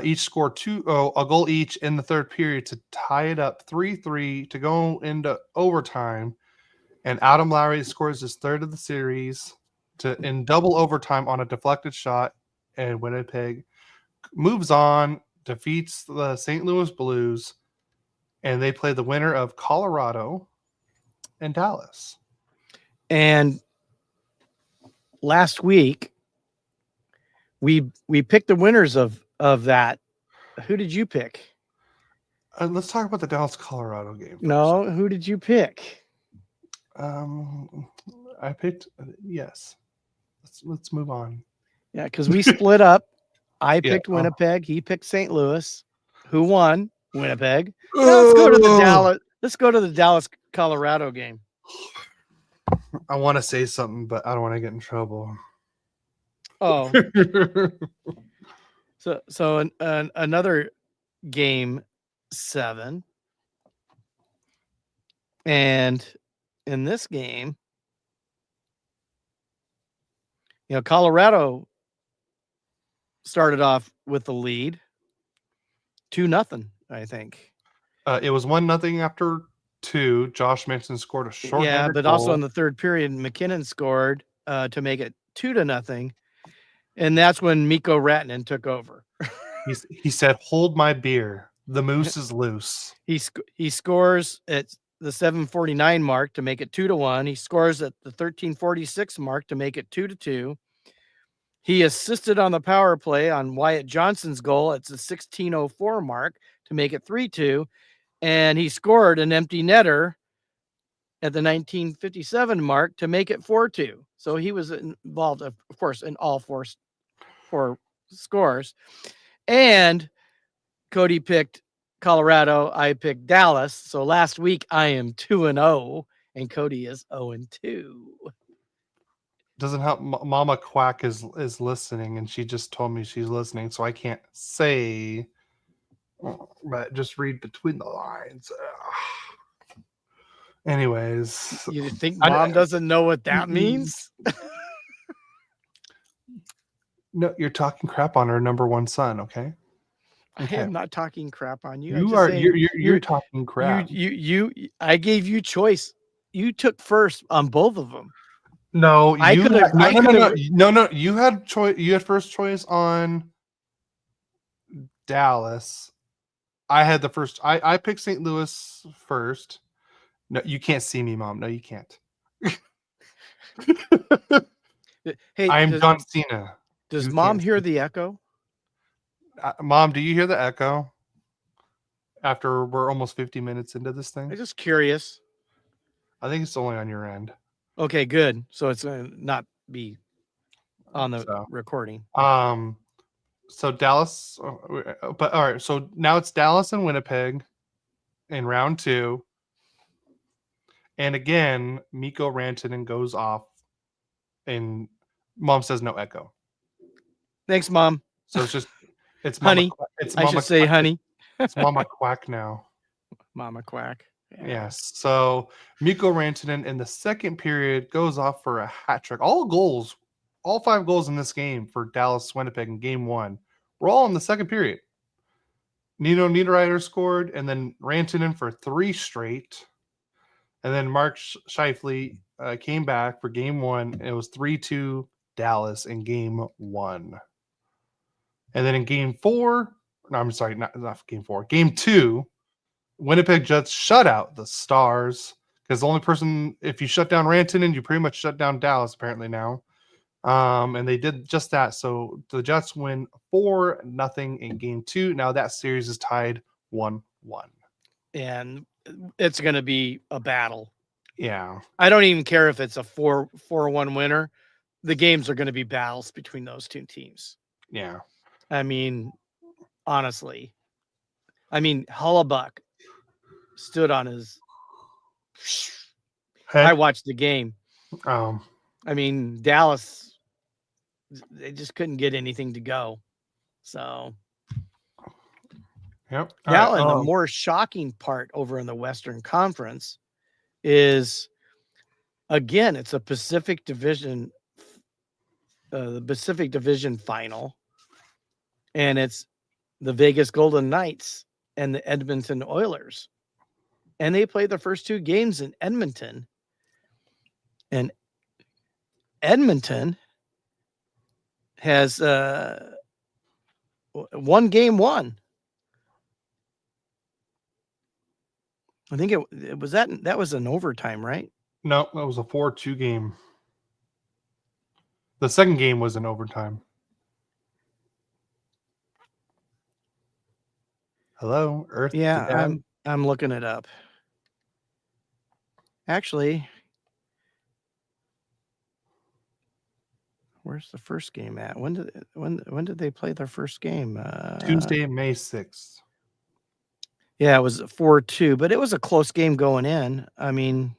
each scored a goal each in the third period to tie it up 3-3 to go into overtime. And Adam Lowry scores his third of the series in double overtime on a deflected shot, and Winnipeg moves on, defeats the St. Louis Blues, and they play the winner of Colorado and Dallas. And last week, we picked the winners of that. Who did you pick? Let's talk about the Dallas Colorado game first. No, who did you pick? I picked yes. Let's move on. Yeah, because we split up. I picked Winnipeg. He picked St. Louis. Who won? Winnipeg. Yeah, let's go to the Dallas. Let's go to the Dallas Colorado game. I want to say something, but I don't want to get in trouble. Oh, so another game 7, and in this game, Colorado started off with the lead, 2-0. I think it was 1-0 after 2. Josh Manson scored a short. Yeah, but also in the third period, McKinnon scored to make it 2-0, and that's when Mikko Rantanen took over. He said, "Hold my beer. The moose is loose." He scores at the 7:49 mark to make it 2-1. He scores at the 13:46 mark to make it 2-2. He assisted on the power play on Wyatt Johnson's goal at the 16:04 mark to make it 3-2. And he scored an empty netter at the 19:57 mark to make it 4-2. So he was involved, of course, in all four scores. And Cody picked Colorado. I picked Dallas. So last week I am 2-0, and Cody is 0-2. Doesn't help. Mama Quack is listening, and she just told me she's listening, so I can't say, but just read between the lines. Anyways, you think Mom doesn't know what that means? No, you're talking crap on her number one son. Okay. I am not talking crap on you. You're talking crap. I gave you choice. You took first on both of them. No, no. You had choice. You had first choice on Dallas. I had the first. I picked St. Louis first. No, you can't see me, Mom. No, you can't. Hey, I'm John Cena. Does Mom hear the echo? Mom, do you hear the echo? After we're almost 50 minutes into this thing, I'm just curious. I think it's only on your end. Okay, good. So it's going to not be on the recording. So Dallas, but all right. So now it's Dallas and Winnipeg in round 2. And again, Mikko Rantanen goes off, and Mom says no echo. Thanks, Mom. So it's honey. I should say honey. It's Mama Quack now. Mama Quack. Yeah. Yes. So Mikko Rantanen in the second period goes off for a hat trick. All 5 goals in this game for Dallas Winnipeg in game 1 were all in the second period. Nino Niederreiter scored, and then Rantanen for 3 straight. And then Mark Scheifele came back for game 1. It was 3-2 Dallas in game 1. And then in game 4, no, I'm sorry, not game 4, game 2, Winnipeg Jets shut out the Stars because the only person, if you shut down Rantanen, you pretty much shut down Dallas apparently now. And they did just that. So the Jets win 4-0 in game 2. Now that series is tied 1-1. And it's going to be a battle. Yeah. I don't even care if it's a 4-1 winner. The games are going to be battles between those two teams. Yeah. I mean, honestly. I mean, Hellebuck stood on his... Head. I watched the game. I mean, Dallas, they just couldn't get anything to go. So... Yep. Now, and the more shocking part over in the Western Conference is, again, it's a Pacific Division, the Pacific Division final, and it's the Vegas Golden Knights and the Edmonton Oilers, and they play the first 2 games in Edmonton, and Edmonton has won game 1. I think it was that was an overtime, right? No, that was a 4-2 game. The second game was in overtime. Hello, Earth. Yeah, I'm looking it up. Actually, where's the first game at? When did they play their first game? Tuesday, May 6th. Yeah, it was 4-2, but it was a close game going in. I mean,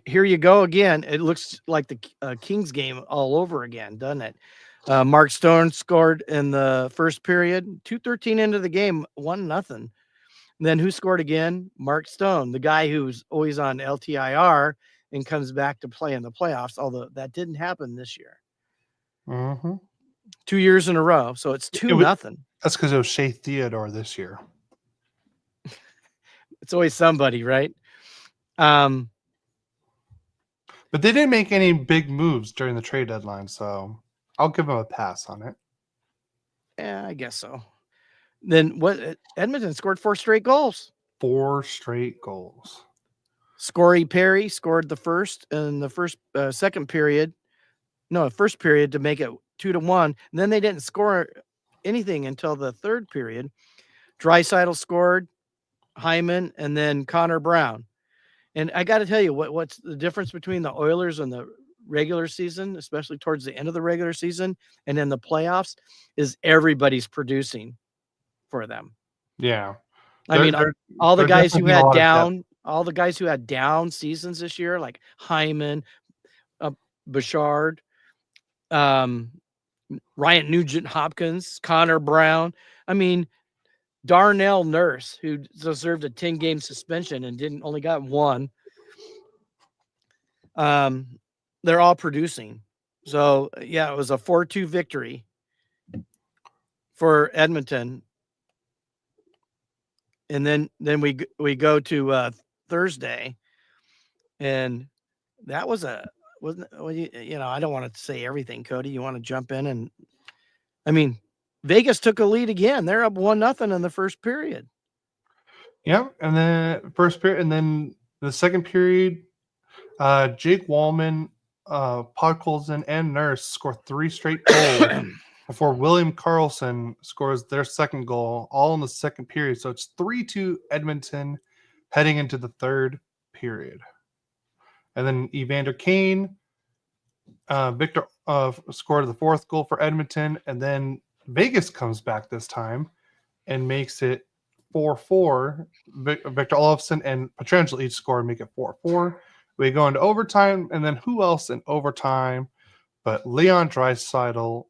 here you go again. It looks like the Kings game all over again, doesn't it? Mark Stone scored in the first period, 2:13 into the game, 1-0. Then who scored again? Mark Stone, the guy who's always on LTIR and comes back to play in the playoffs, although that didn't happen this year. Mm-hmm. 2 years in a row, so it's 2-0. That's because it was Shea Theodore this year. It's always somebody, right? But they didn't make any big moves during the trade deadline, so I'll give them a pass on it. Yeah, I guess so. Then what? Edmonton scored 4 straight goals. 4 straight goals. Scorey Perry scored the first in the second period. No, first period to make it 2-1. And then they didn't score anything until the third period. Draisaitl scored, Hyman, and then Connor Brown. And I got to tell you, what's the difference between the Oilers and the regular season, especially towards the end of the regular season and in the playoffs, is everybody's producing for them. Yeah. I mean, all the guys who had down seasons this year, like Hyman, Bouchard, Ryan Nugent-Hopkins, Connor Brown. I mean, Darnell Nurse, who deserved a 10-game suspension and only got 1. They're all producing. So, yeah, it was a 4-2 victory for Edmonton. And then we go to Thursday, and that was I don't want to say everything, Cody. You want to jump in? And I mean, Vegas took a lead again. They're up 1-0 in the first period. Yeah, and then first period, and then the second period, Jake Wallman, Podkolzin, and Nurse score 3 straight goals before William Karlsson scores their second goal, all in the second period. So it's 3-2 Edmonton heading into the third period. And then Evander Kane, Victor scored the 4th goal for Edmonton, and then Vegas comes back this time and makes it 4-4. Victor Olofsson and Pietrangelo each score and make it 4-4. We go into overtime, and then who else in overtime but Leon Draisaitl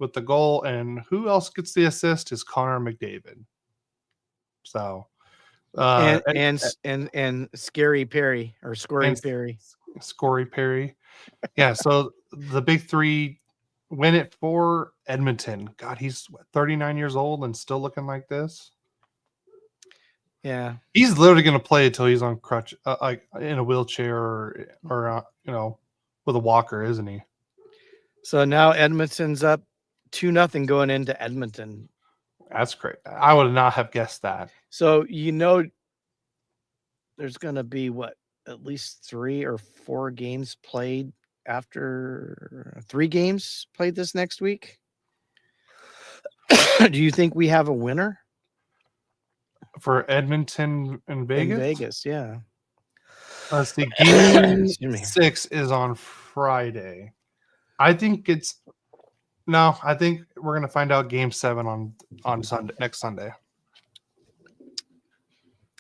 with the goal, and who else gets the assist is Connor McDavid. So and Scary Perry or Scory Perry. Scory Perry. Yeah, so the big 3 win it for Edmonton. God, he's 39 years old and still looking like this. Yeah. He's literally going to play until he's on crutch, like in a wheelchair or with a walker, isn't he? So now Edmonton's up 2-0 going into Edmonton. That's great. I would not have guessed that. So there's going to be at least 3 or 4 games played after 3 games played this next week. Do you think we have a winner For Edmonton and Vegas? in Vegas? Yeah. Let's see. Game 6 is on Friday. I think we're going to find out game 7 on Sunday, next Sunday.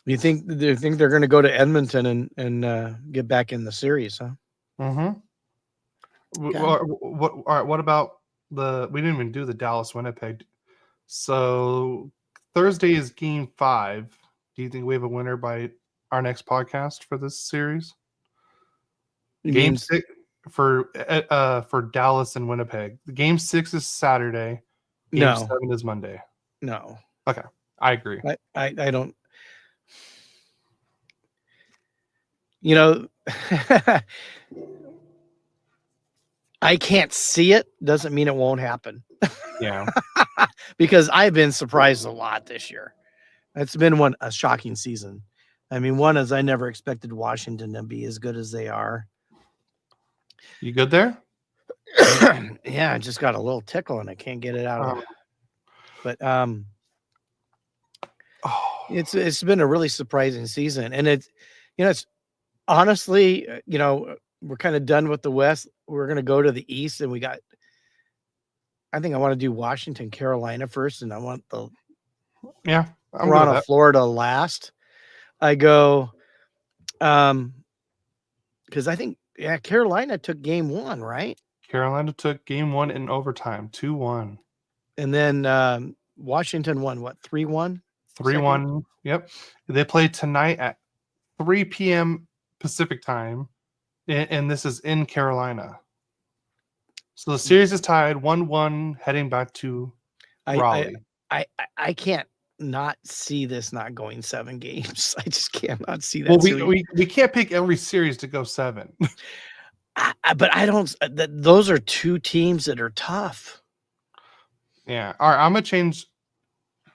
Do you think they're going to go to Edmonton and get back in the series, huh? Mm-hmm. Okay. All right, what about we didn't even do the Dallas Winnipeg. So Thursday is game 5. Do you think we have a winner by our next podcast for this series? Game 6 for Dallas and Winnipeg. Game 6 is Saturday. Game 7 is Monday. No. Okay. I agree. I don't. I can't see it. Doesn't mean it won't happen. Yeah. Because I've been surprised a lot this year. It's been a shocking season. I mean, one is I never expected Washington to be as good as they are. You good there? Yeah, I just got a little tickle and I can't get it out of it. But it's been a really surprising season, and it's honestly, we're kind of done with the West. We're going to go to the East, and I think I want to do Washington, Carolina first, and I want the Toronto, Florida last. I go, because I think Carolina took game 1, right? Carolina took game 1 in overtime, 2-1, and then Washington won 3-1. 3-1. Yep. They play tonight at 3 p.m. Pacific time, and this is in Carolina. So the series is tied 1-1, heading back to Raleigh. I can't not see this not going 7 games. I just cannot see that. Well, we can't pick every series to go 7. But I don't. Those are 2 teams that are tough. Yeah. All right. I'm gonna change.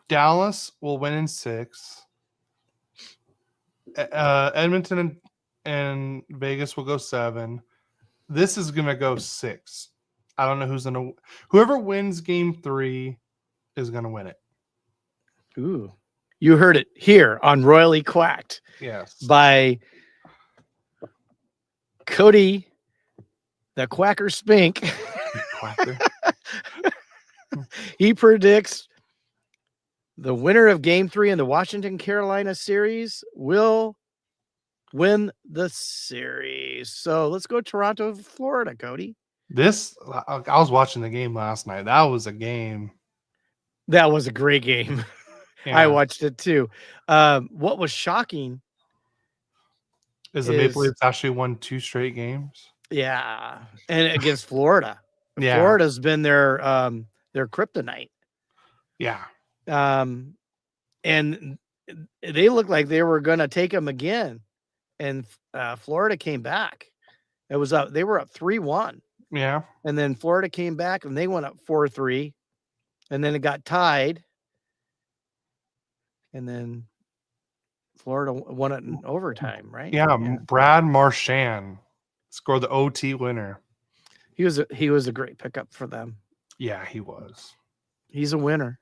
Dallas will win in 6. Edmonton and Vegas will go 7. This is gonna go 6. I don't know whoever wins game 3 is gonna win it. Ooh, you heard it here on Royally Quacked. Yes, by Cody, the Quacker Spink. Quacker. He predicts the winner of game 3 in the Washington Carolina series will win the series. So let's go Toronto, Florida, Cody. I was watching the game last night. That was a game. That was a great game. Yeah. I watched it too. What was shocking is the Maple Leafs actually won 2 straight games. Yeah, and against Florida. Yeah, Florida's been their kryptonite. Yeah. And they looked like they were going to take them again, and Florida came back. It was up. They were up 3-1. Yeah, and then Florida came back and they went up 4-3, and then it got tied, and then Florida won it in overtime, right? Yeah. Brad Marchand scored the OT winner. He was a great pickup for them. Yeah, he was. He's a winner.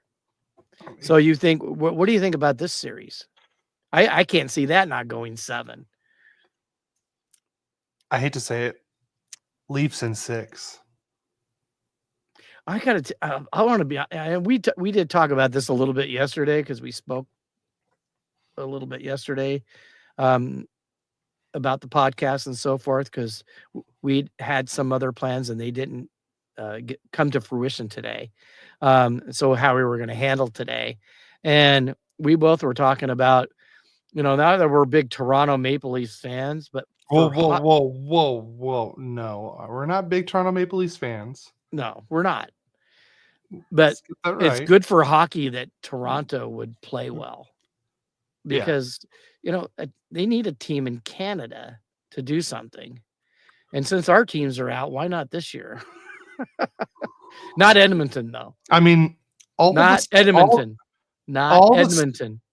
So you think, what do you think about this series? I can't see that not going 7. I hate to say it, Leafs in 6. I want to be. We did talk about this a little bit yesterday because we spoke a little bit yesterday about the podcast and so forth, because we had some other plans and they didn't come to fruition today. So how we were going to handle today, and we both were talking about, now that we're big Toronto Maple Leafs fans, but whoa, no, we're not big Toronto Maple Leafs fans. No, we're not. But it's good for hockey that Toronto would play well. because, they need a team in Canada to do something. And since our teams are out, why not this year? Not Edmonton, though. I mean, Edmonton.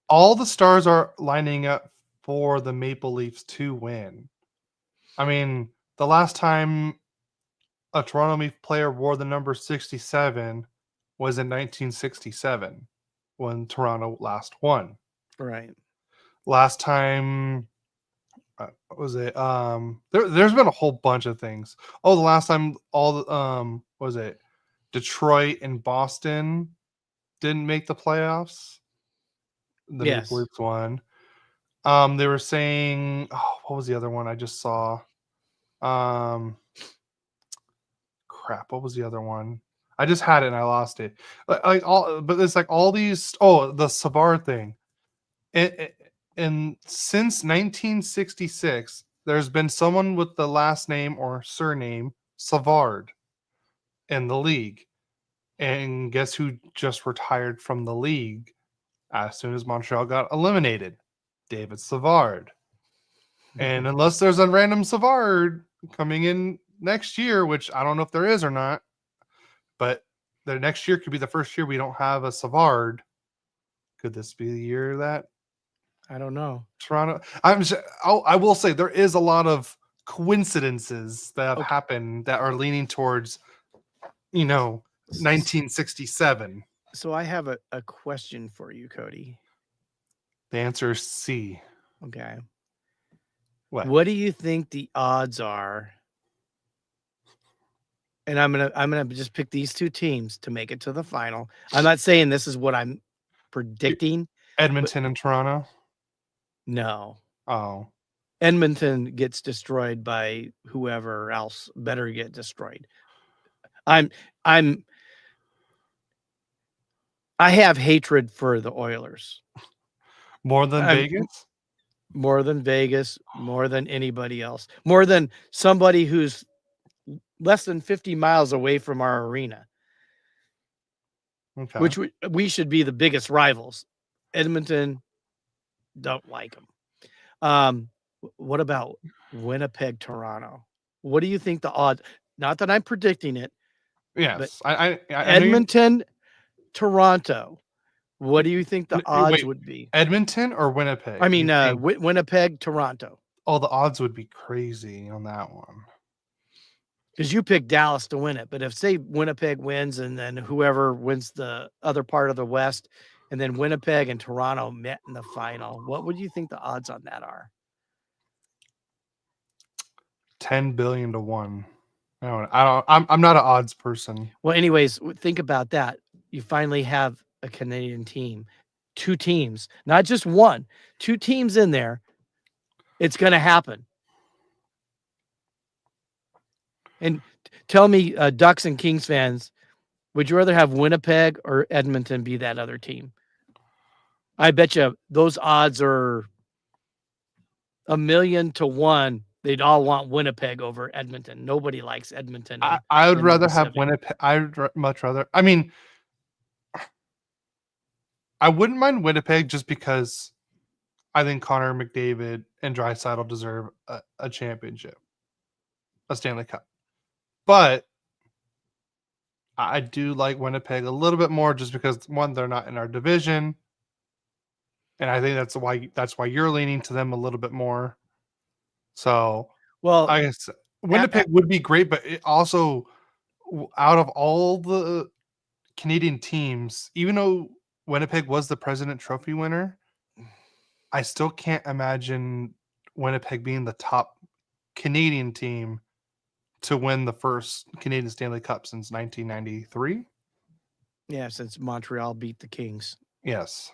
All the stars are lining up for the Maple Leafs to win. I mean, the last time a Toronto Maple player wore the number 67 was in 1967 when Toronto last won. Right. Last time, what was it? There's been a whole bunch of things. Oh, the last time was it Detroit and Boston didn't make the playoffs? The Maple Leafs won. They were saying, what was the other one I just saw? Crap, what was the other one? I just had it and I lost it. But it's like all these. Oh, the Savard thing. And since 1966, there's been someone with the last name or surname Savard in the league. And guess who just retired from the league as soon as Montreal got eliminated? David Savard. And unless there's a random Savard coming in next year, which I don't know if there is or not, but the next year could be the first year we don't have a Savard. Could this be the year that? I don't know. Toronto. I will say there is a lot of coincidences that have happened that are leaning towards, 1967. So I have a question for you, Cody. The answer is C. Okay. What do you think the odds are? And I'm gonna just pick these two teams to make it to the final. I'm not saying this is what I'm predicting. Edmonton and Toronto? No. Oh. Edmonton gets destroyed by whoever else better get destroyed. I have hatred for the Oilers. More than Vegas? More than Vegas, more than anybody else. More than somebody who's less than 50 miles away from our arena. Okay. Which we should be the biggest rivals. Edmonton, don't like them. What about Winnipeg, Toronto? What do you think the odds? Not that I'm predicting it. Yes, I Edmonton, Toronto. What do you think the odds would be? Edmonton or Winnipeg? I mean, Winnipeg, Toronto. Oh, the odds would be crazy on that one. Because you picked Dallas to win it. But if, say, Winnipeg wins and then whoever wins the other part of the West, and then Winnipeg and Toronto met in the final, what would you think the odds on that are? 10 billion to 1. I'm not an odds person. Well, anyways, think about that. You finally have a Canadian team, 2 teams, not just one, 2 teams in there. It's going to happen. And tell me, Ducks and Kings fans, would you rather have Winnipeg or Edmonton be that other team? I bet you those odds are 1,000,000 to 1. They'd all want Winnipeg over Edmonton. Nobody likes Edmonton. I would rather have Winnipeg. I'd much rather. I mean, I wouldn't mind Winnipeg just because I think Connor McDavid and Draisaitl deserve a championship, a Stanley Cup. But I do like Winnipeg a little bit more just because, one, they're not in our division. And I think that's why you're leaning to them a little bit more. So, well, I guess Winnipeg would be great, but it also, out of all the Canadian teams, even though Winnipeg was the President Trophy winner, I still can't imagine Winnipeg being the top Canadian team to win the first Canadian Stanley Cup since 1993. Yeah, since Montreal beat the Kings. Yes.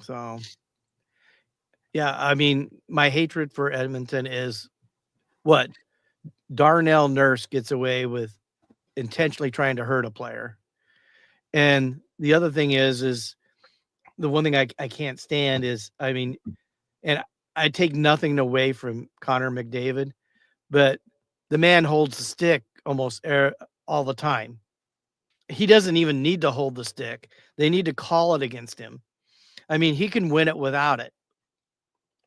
So, yeah, I mean, my hatred for Edmonton is what? Darnell Nurse gets away with intentionally trying to hurt a player. And the other thing is the one thing I can't stand is, I mean, and I take nothing away from Connor McDavid, but the man holds the stick almost all the time. He doesn't even need to hold the stick. They need to call it against him. I mean, he can win it without it.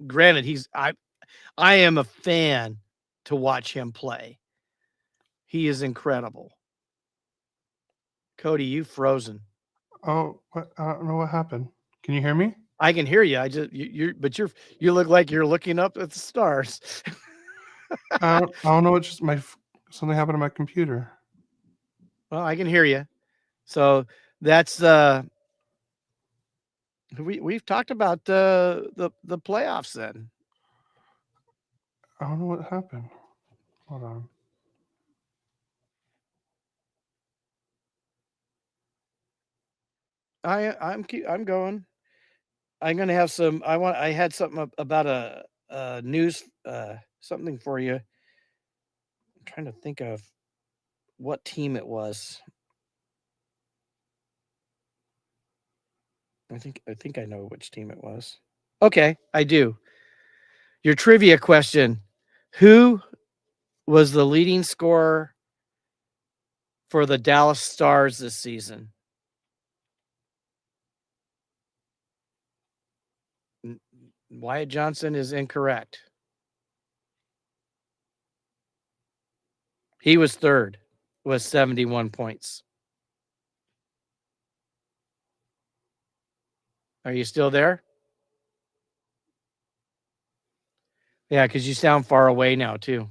Granted, I am a fan to watch him play. He is incredible. Cody, you've frozen. Oh, what? I don't know what happened. Can you hear me? I can hear you. You look like you're looking up at the stars. I don't know. It's just something happened to my computer. Well, I can hear you. So that's we've talked about the playoffs then. I don't know what happened. Hold on. I'm going. I'm going to have some. I had something about a news something for you. I'm trying to think of what team it was. I think I know which team it was. Okay, I do. Your trivia question: who was the leading scorer for the Dallas Stars this season? Wyatt Johnson is incorrect. He was third with 71 points. Are you still there? Yeah, because you sound far away now, too.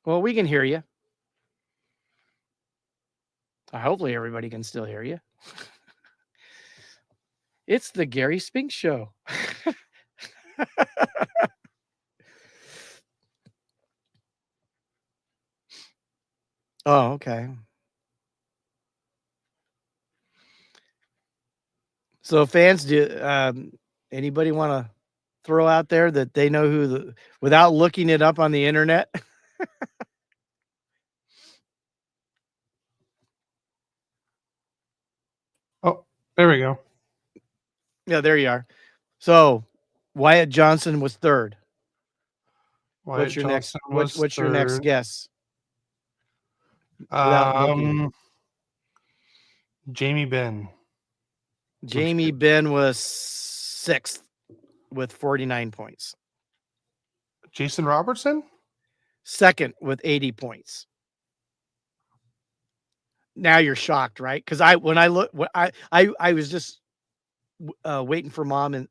Well, we can hear you. Hopefully, everybody can still hear you. It's the Gary Spink Show. Oh, okay. So, fans, anybody want to throw out there that they know who without looking it up on the internet? Oh, there we go. Yeah, there you are. So, Wyatt Johnson was third. What's your next guess? Jamie Benn. Jamie Benn was sixth with 49 points. Jason Robertson? Second with 80 points. Now you're shocked, right? Because I was just waiting for mom, and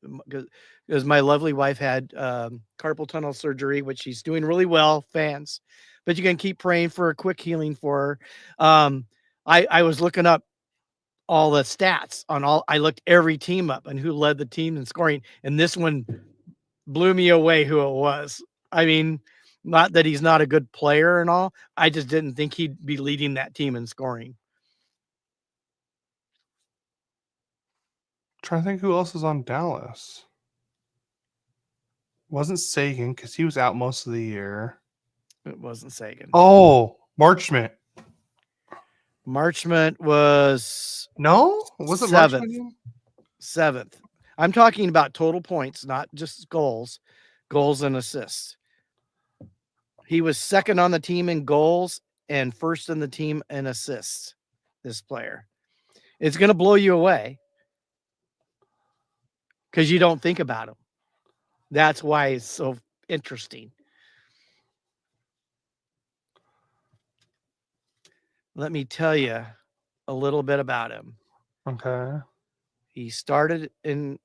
because my lovely wife had carpal tunnel surgery, which she's doing really well, fans. But you can keep praying for a quick healing for her. I was looking up all the stats on all. I looked every team up and who led the team in scoring, and this one blew me away. Who it was? I mean, not that he's not a good player and all. I just didn't think he'd be leading that team in scoring. Trying to think who else is on Dallas. Wasn't Sagan because he was out most of the year. It wasn't Sagan. Oh, Marchment. Marchment was was it seventh. Marchment? Seventh. I'm talking about total points, not just goals and assists. He was second on the team in goals and first in the team in assists. This player, it's going to blow you away because you don't think about him. That's why it's so interesting. Let me tell you a little bit about him. Okay. He started in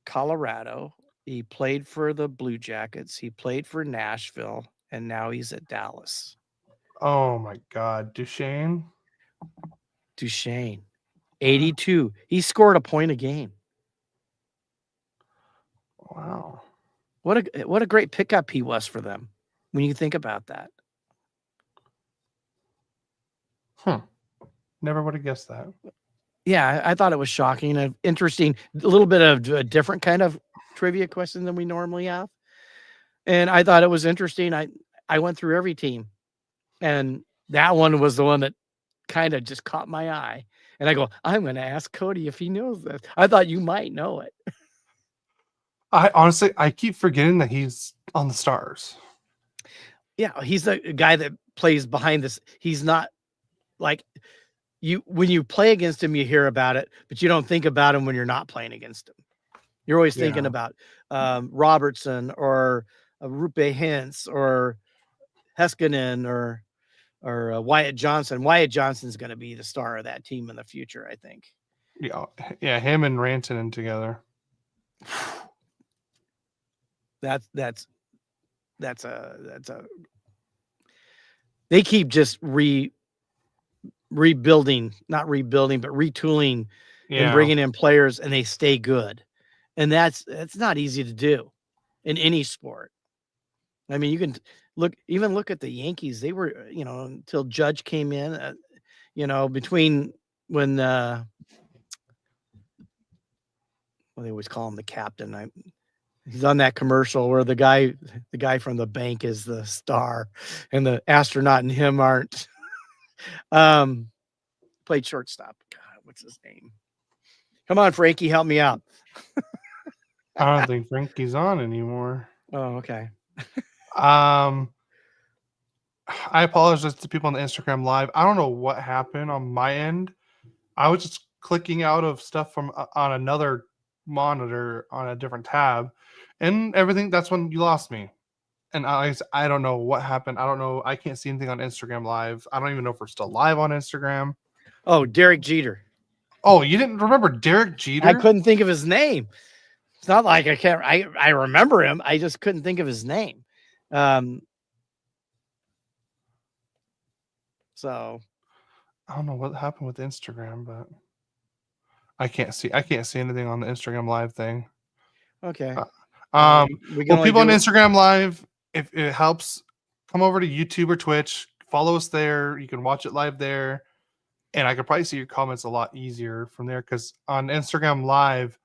Colorado. He played for the Blue Jackets. He played for Nashville, and now he's at Dallas. Oh my God, Duchesne. 82. He scored a point a game. Wow. What a great pickup he was for them when you think about that. Never would have guessed that. Yeah, I thought it was shocking and interesting. A little bit of a different kind of trivia question than we normally have. And I thought it was interesting. I went through every team, and that one was the one that kind of just caught my eye. And I go, I'm going to ask Cody if he knows this. I thought you might know it. I honestly keep forgetting that he's on the Stars. Yeah, he's the guy that plays behind this. He's not like when you play against him, you hear about it, but you don't think about him when you're not playing against him. You're always thinking about Robertson or Rupe Hintz or Heiskanen or Wyatt Johnson. Wyatt Johnson's going to be the star of that team in the future, I think. Yeah, him and Rantanen together. That's a they keep just rebuilding, not rebuilding, but retooling and bringing in players, and they stay good. And that's not easy to do in any sport. I mean, you can look at the Yankees. They were, until Judge came in, between when, well, they always call him the captain. He's on that commercial where the guy from the bank is the star and the astronaut and him aren't. Played shortstop. God, what's his name? Come on, Frankie, help me out. I don't think Frankie's on anymore. Oh, okay. I apologize to people on the Instagram live. I don't know what happened on my end. I was just clicking out of stuff from on another monitor on a different tab, and everything. That's when you lost me. And I don't know what happened. I don't know. I can't see anything on Instagram live. I don't even know if we're still live on Instagram. Oh, Derek Jeter. Oh, you didn't remember Derek Jeter? I couldn't think of his name. It's not like I can't. I remember him. I just couldn't think of his name. So I don't know what happened with Instagram, but I can't see anything on the Instagram live thing. Okay. Well, people on Instagram live, if it helps, come over to YouTube or Twitch, follow us there. You can watch it live there. And I could probably see your comments a lot easier from there, because on Instagram live,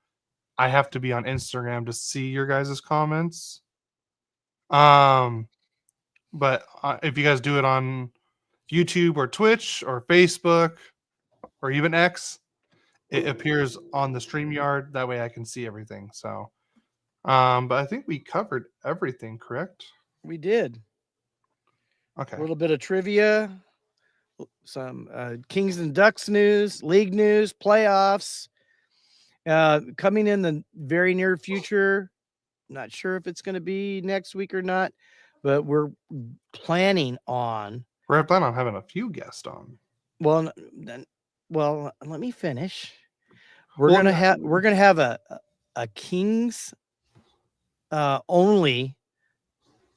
I have to be on Instagram to see your guys' comments. But if you guys do it on YouTube or Twitch or Facebook or even X, it appears on the StreamYard. That way I can see everything. So, but I think we covered everything, correct? We did. Okay. A little bit of trivia, some Kings and Ducks news, league news, playoffs. Coming in the very near future. Not sure if it's going to be next week or not, but we're planning on. We're planning on having a few guests on. Well, let me finish. We're gonna have a Kings only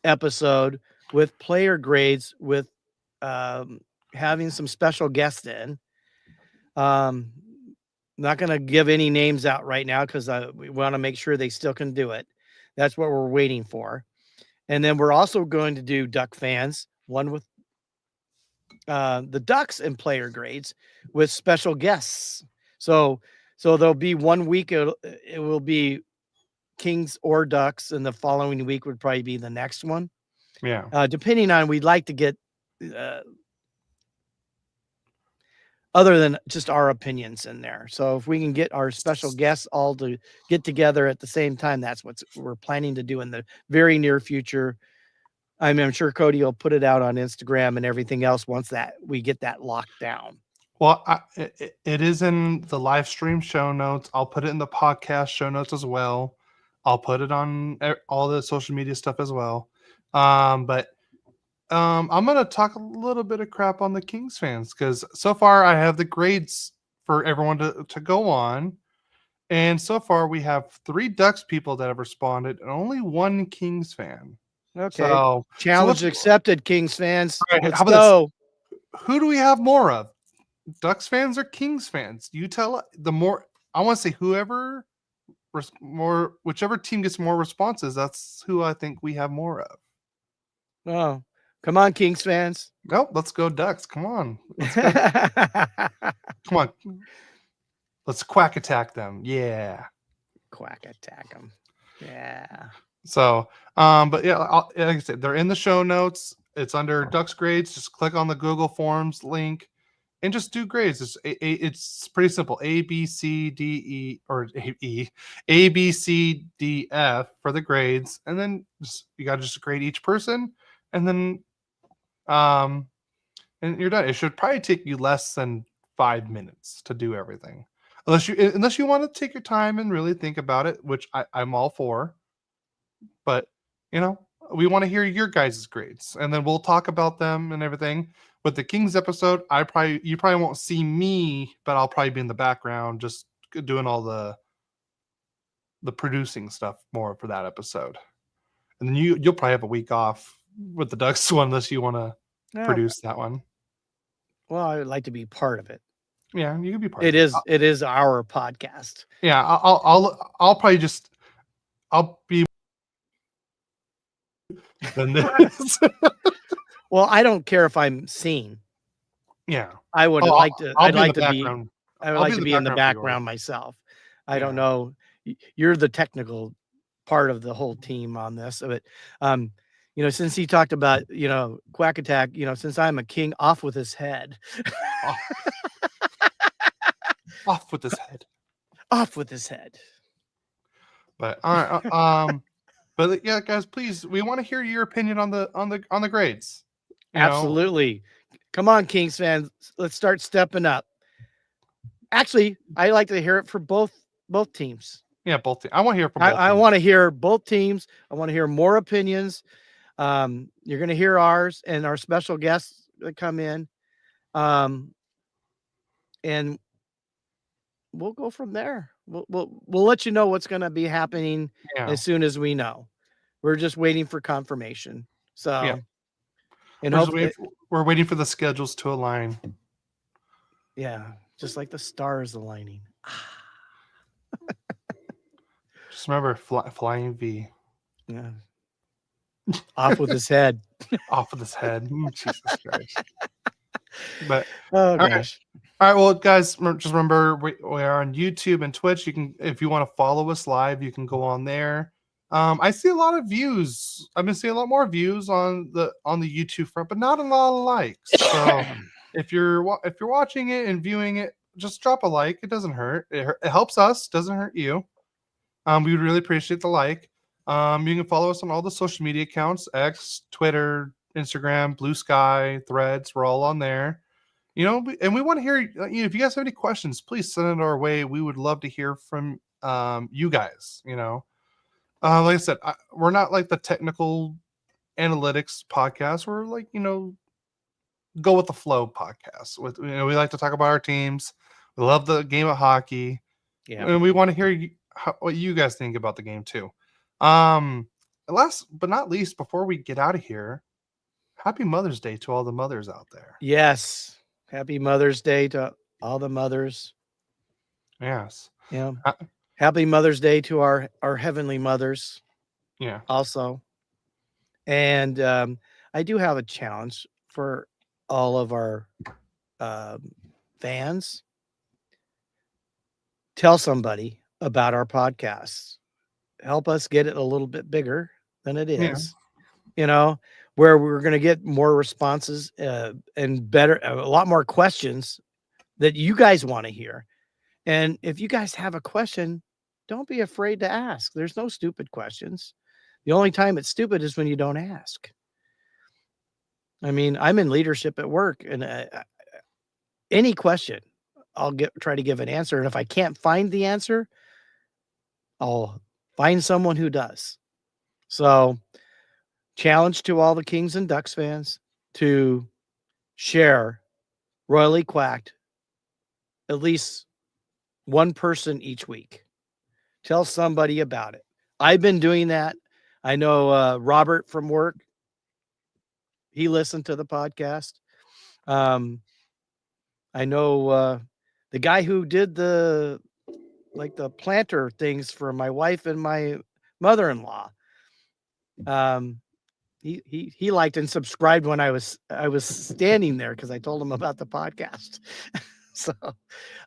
episode with player grades, with having some special guests in. Not going to give any names out right now because we want to make sure they still can do it. That's what we're waiting for. And then we're also going to do Duck fans, one with the Ducks and player grades with special guests. So there'll be 1 week. It will be Kings or Ducks, and the following week would probably be the next one. Yeah. Depending on, we'd like to get other than just our opinions in there. So if we can get our special guests all to get together at the same time, that's what we're planning to do in the very near future. I mean, I'm sure Cody will put it out on Instagram and everything else once that we get that locked down. Well, it is in the live stream show notes. I'll put it in the podcast show notes as well. I'll put it on all the social media stuff as well. But I'm going to talk a little bit of crap on the Kings fans, because so far I have the grades for everyone to go on. And so far we have 3 Ducks people that have responded and only 1 Kings fan. Okay. So, challenge accepted, Kings fans. Right, let's go. Who do we have more of? Ducks fans or Kings fans? You tell. The more, I want to say whichever team gets more responses, that's who I think we have more of. Oh, come on, Kings fans. Nope, let's go Ducks. Come on. Come on. Let's quack attack them. Yeah. Quack attack them. Yeah. So, but yeah, like I said, they're in the show notes. It's under Ducks grades. Just click on the Google Forms link and just do grades. It's pretty simple. A, B, C, D, E, or A, B, C, D, F for the grades. And then you got to just grade each person. And then, and you're done. It should probably take you less than 5 minutes to do everything. Unless you want to take your time and really think about it, which I'm all for. But we want to hear your guys' grades, and then we'll talk about them and everything. With the Kings episode, you probably won't see me, but I'll probably be in the background just doing all the producing stuff more for that episode. And then you'll probably have a week off with the Ducks one unless you want to produce that one. Well, I would like to be part of it. Yeah, you can be part of it. It is our podcast. Yeah, I'll probably just I'll be than this. Well, I don't care if I'm seen. Yeah, I would like to. I'd like to be. I would like to be in the background myself. I don't know. You're the technical part of the whole team on this, but since he talked about Quack Attack, since I'm a king, off with his head. Off with his head. Off with his head. But but yeah, guys, please, we want to hear your opinion on the grades. Absolutely. Come on, Kings fans, let's start stepping up. Actually, I like to hear it for both teams. Yeah, both teams. I want to hear from both I want to hear both teams. I want to hear more opinions. You're going to hear ours and our special guests that come in. And we'll go from there. We'll let you know what's going to be happening as soon as we know. We're just waiting for confirmation. So, and we're waiting for the schedules to align. Yeah, just like the stars aligning. Just remember, flying V. Yeah. Off with his head. Off with his head. Jesus Christ. But oh gosh. All right, well, guys, just remember we are on YouTube and Twitch. You can, if you want to follow us live, you can go on there. I see a lot of views. I've been seeing a lot more views on the YouTube front, but not a lot of likes. So if you're watching it and viewing it, just drop a like. It doesn't hurt. It helps us. Doesn't hurt you. We would really appreciate the like. You can follow us on all the social media accounts: X, Twitter, Instagram, Blue Sky, Threads. We're all on there. And we want to hear, if you guys have any questions, please send it our way. We would love to hear from you guys. Like I said, we're not like the technical analytics podcast. We're like, go with the flow podcast. We like to talk about our teams. We love the game of hockey. Yeah, and we want to hear what you guys think about the game too. Last but not least, before we get out of here, happy Mother's Day to all the mothers out there. Yes. Happy Mother's Day to all the mothers. Yes. Yeah. Happy Mother's Day to our heavenly mothers. Yeah. Also. And I do have a challenge for all of our fans. Tell somebody about our podcast. Help us get it a little bit bigger than it is. Yeah. Where we're going to get more responses and a lot more questions that you guys want to hear. And if you guys have a question, don't be afraid to ask. There's no stupid questions. The only time it's stupid is when you don't ask. I mean, I'm in leadership at work, and any question, I'll try to give an answer. And if I can't find the answer, I'll find someone who does. So, challenge to all the Kings and Ducks fans to share Royally Quacked, at least one person each week. Tell somebody about it. I've been doing that. I know Robert from work, he listened to the podcast. I know the guy who did the planter things for my wife and my mother-in-law. He liked and subscribed when I was standing there because I told him about the podcast. So,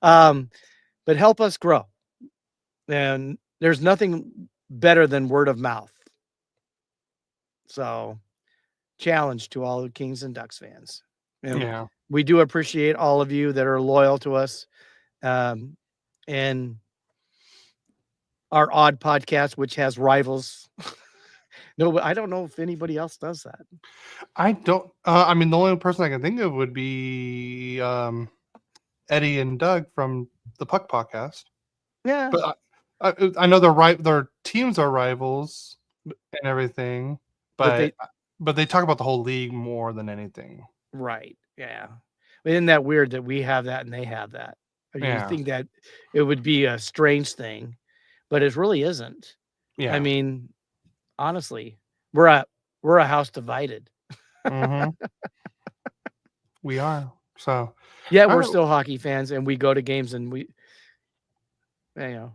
but help us grow. And there's nothing better than word of mouth. So, challenge to all the Kings and Ducks fans. And we do appreciate all of you that are loyal to us. And our odd podcast, which has rivals. No, I don't know if anybody else does that. I don't. I mean, the only person I can think of would be Eddie and Doug from the Puck Podcast. Yeah. But I know their teams are rivals and everything, but they talk about the whole league more than anything. Right. Yeah. Isn't that weird that we have that and they have that? You think that it would be a strange thing, but it really isn't. Yeah. I mean, honestly, we're a house divided. Mm-hmm. We are. So yeah, we're still hockey fans, and we go to games, and yeah.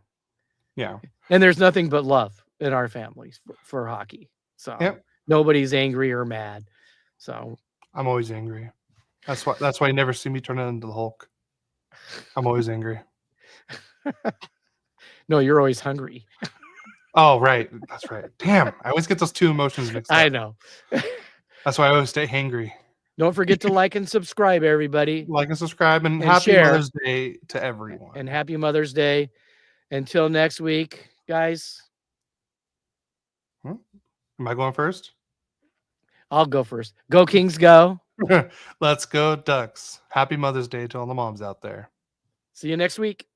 And there's nothing but love in our families for hockey. So nobody's angry or mad. So I'm always angry. That's why you never see me turn into the Hulk. I'm always angry. No, you're always hungry. Oh, right. That's right. Damn. I always get those two emotions mixed up. I know. That's why I always stay hangry. Don't forget to like and subscribe, everybody. Like and subscribe, and happy share. Mother's Day to everyone. And happy Mother's Day. Until next week, guys. Am I going first? I'll go first. Go Kings, go. Let's go Ducks. Happy Mother's Day to all the moms out there. See you next week.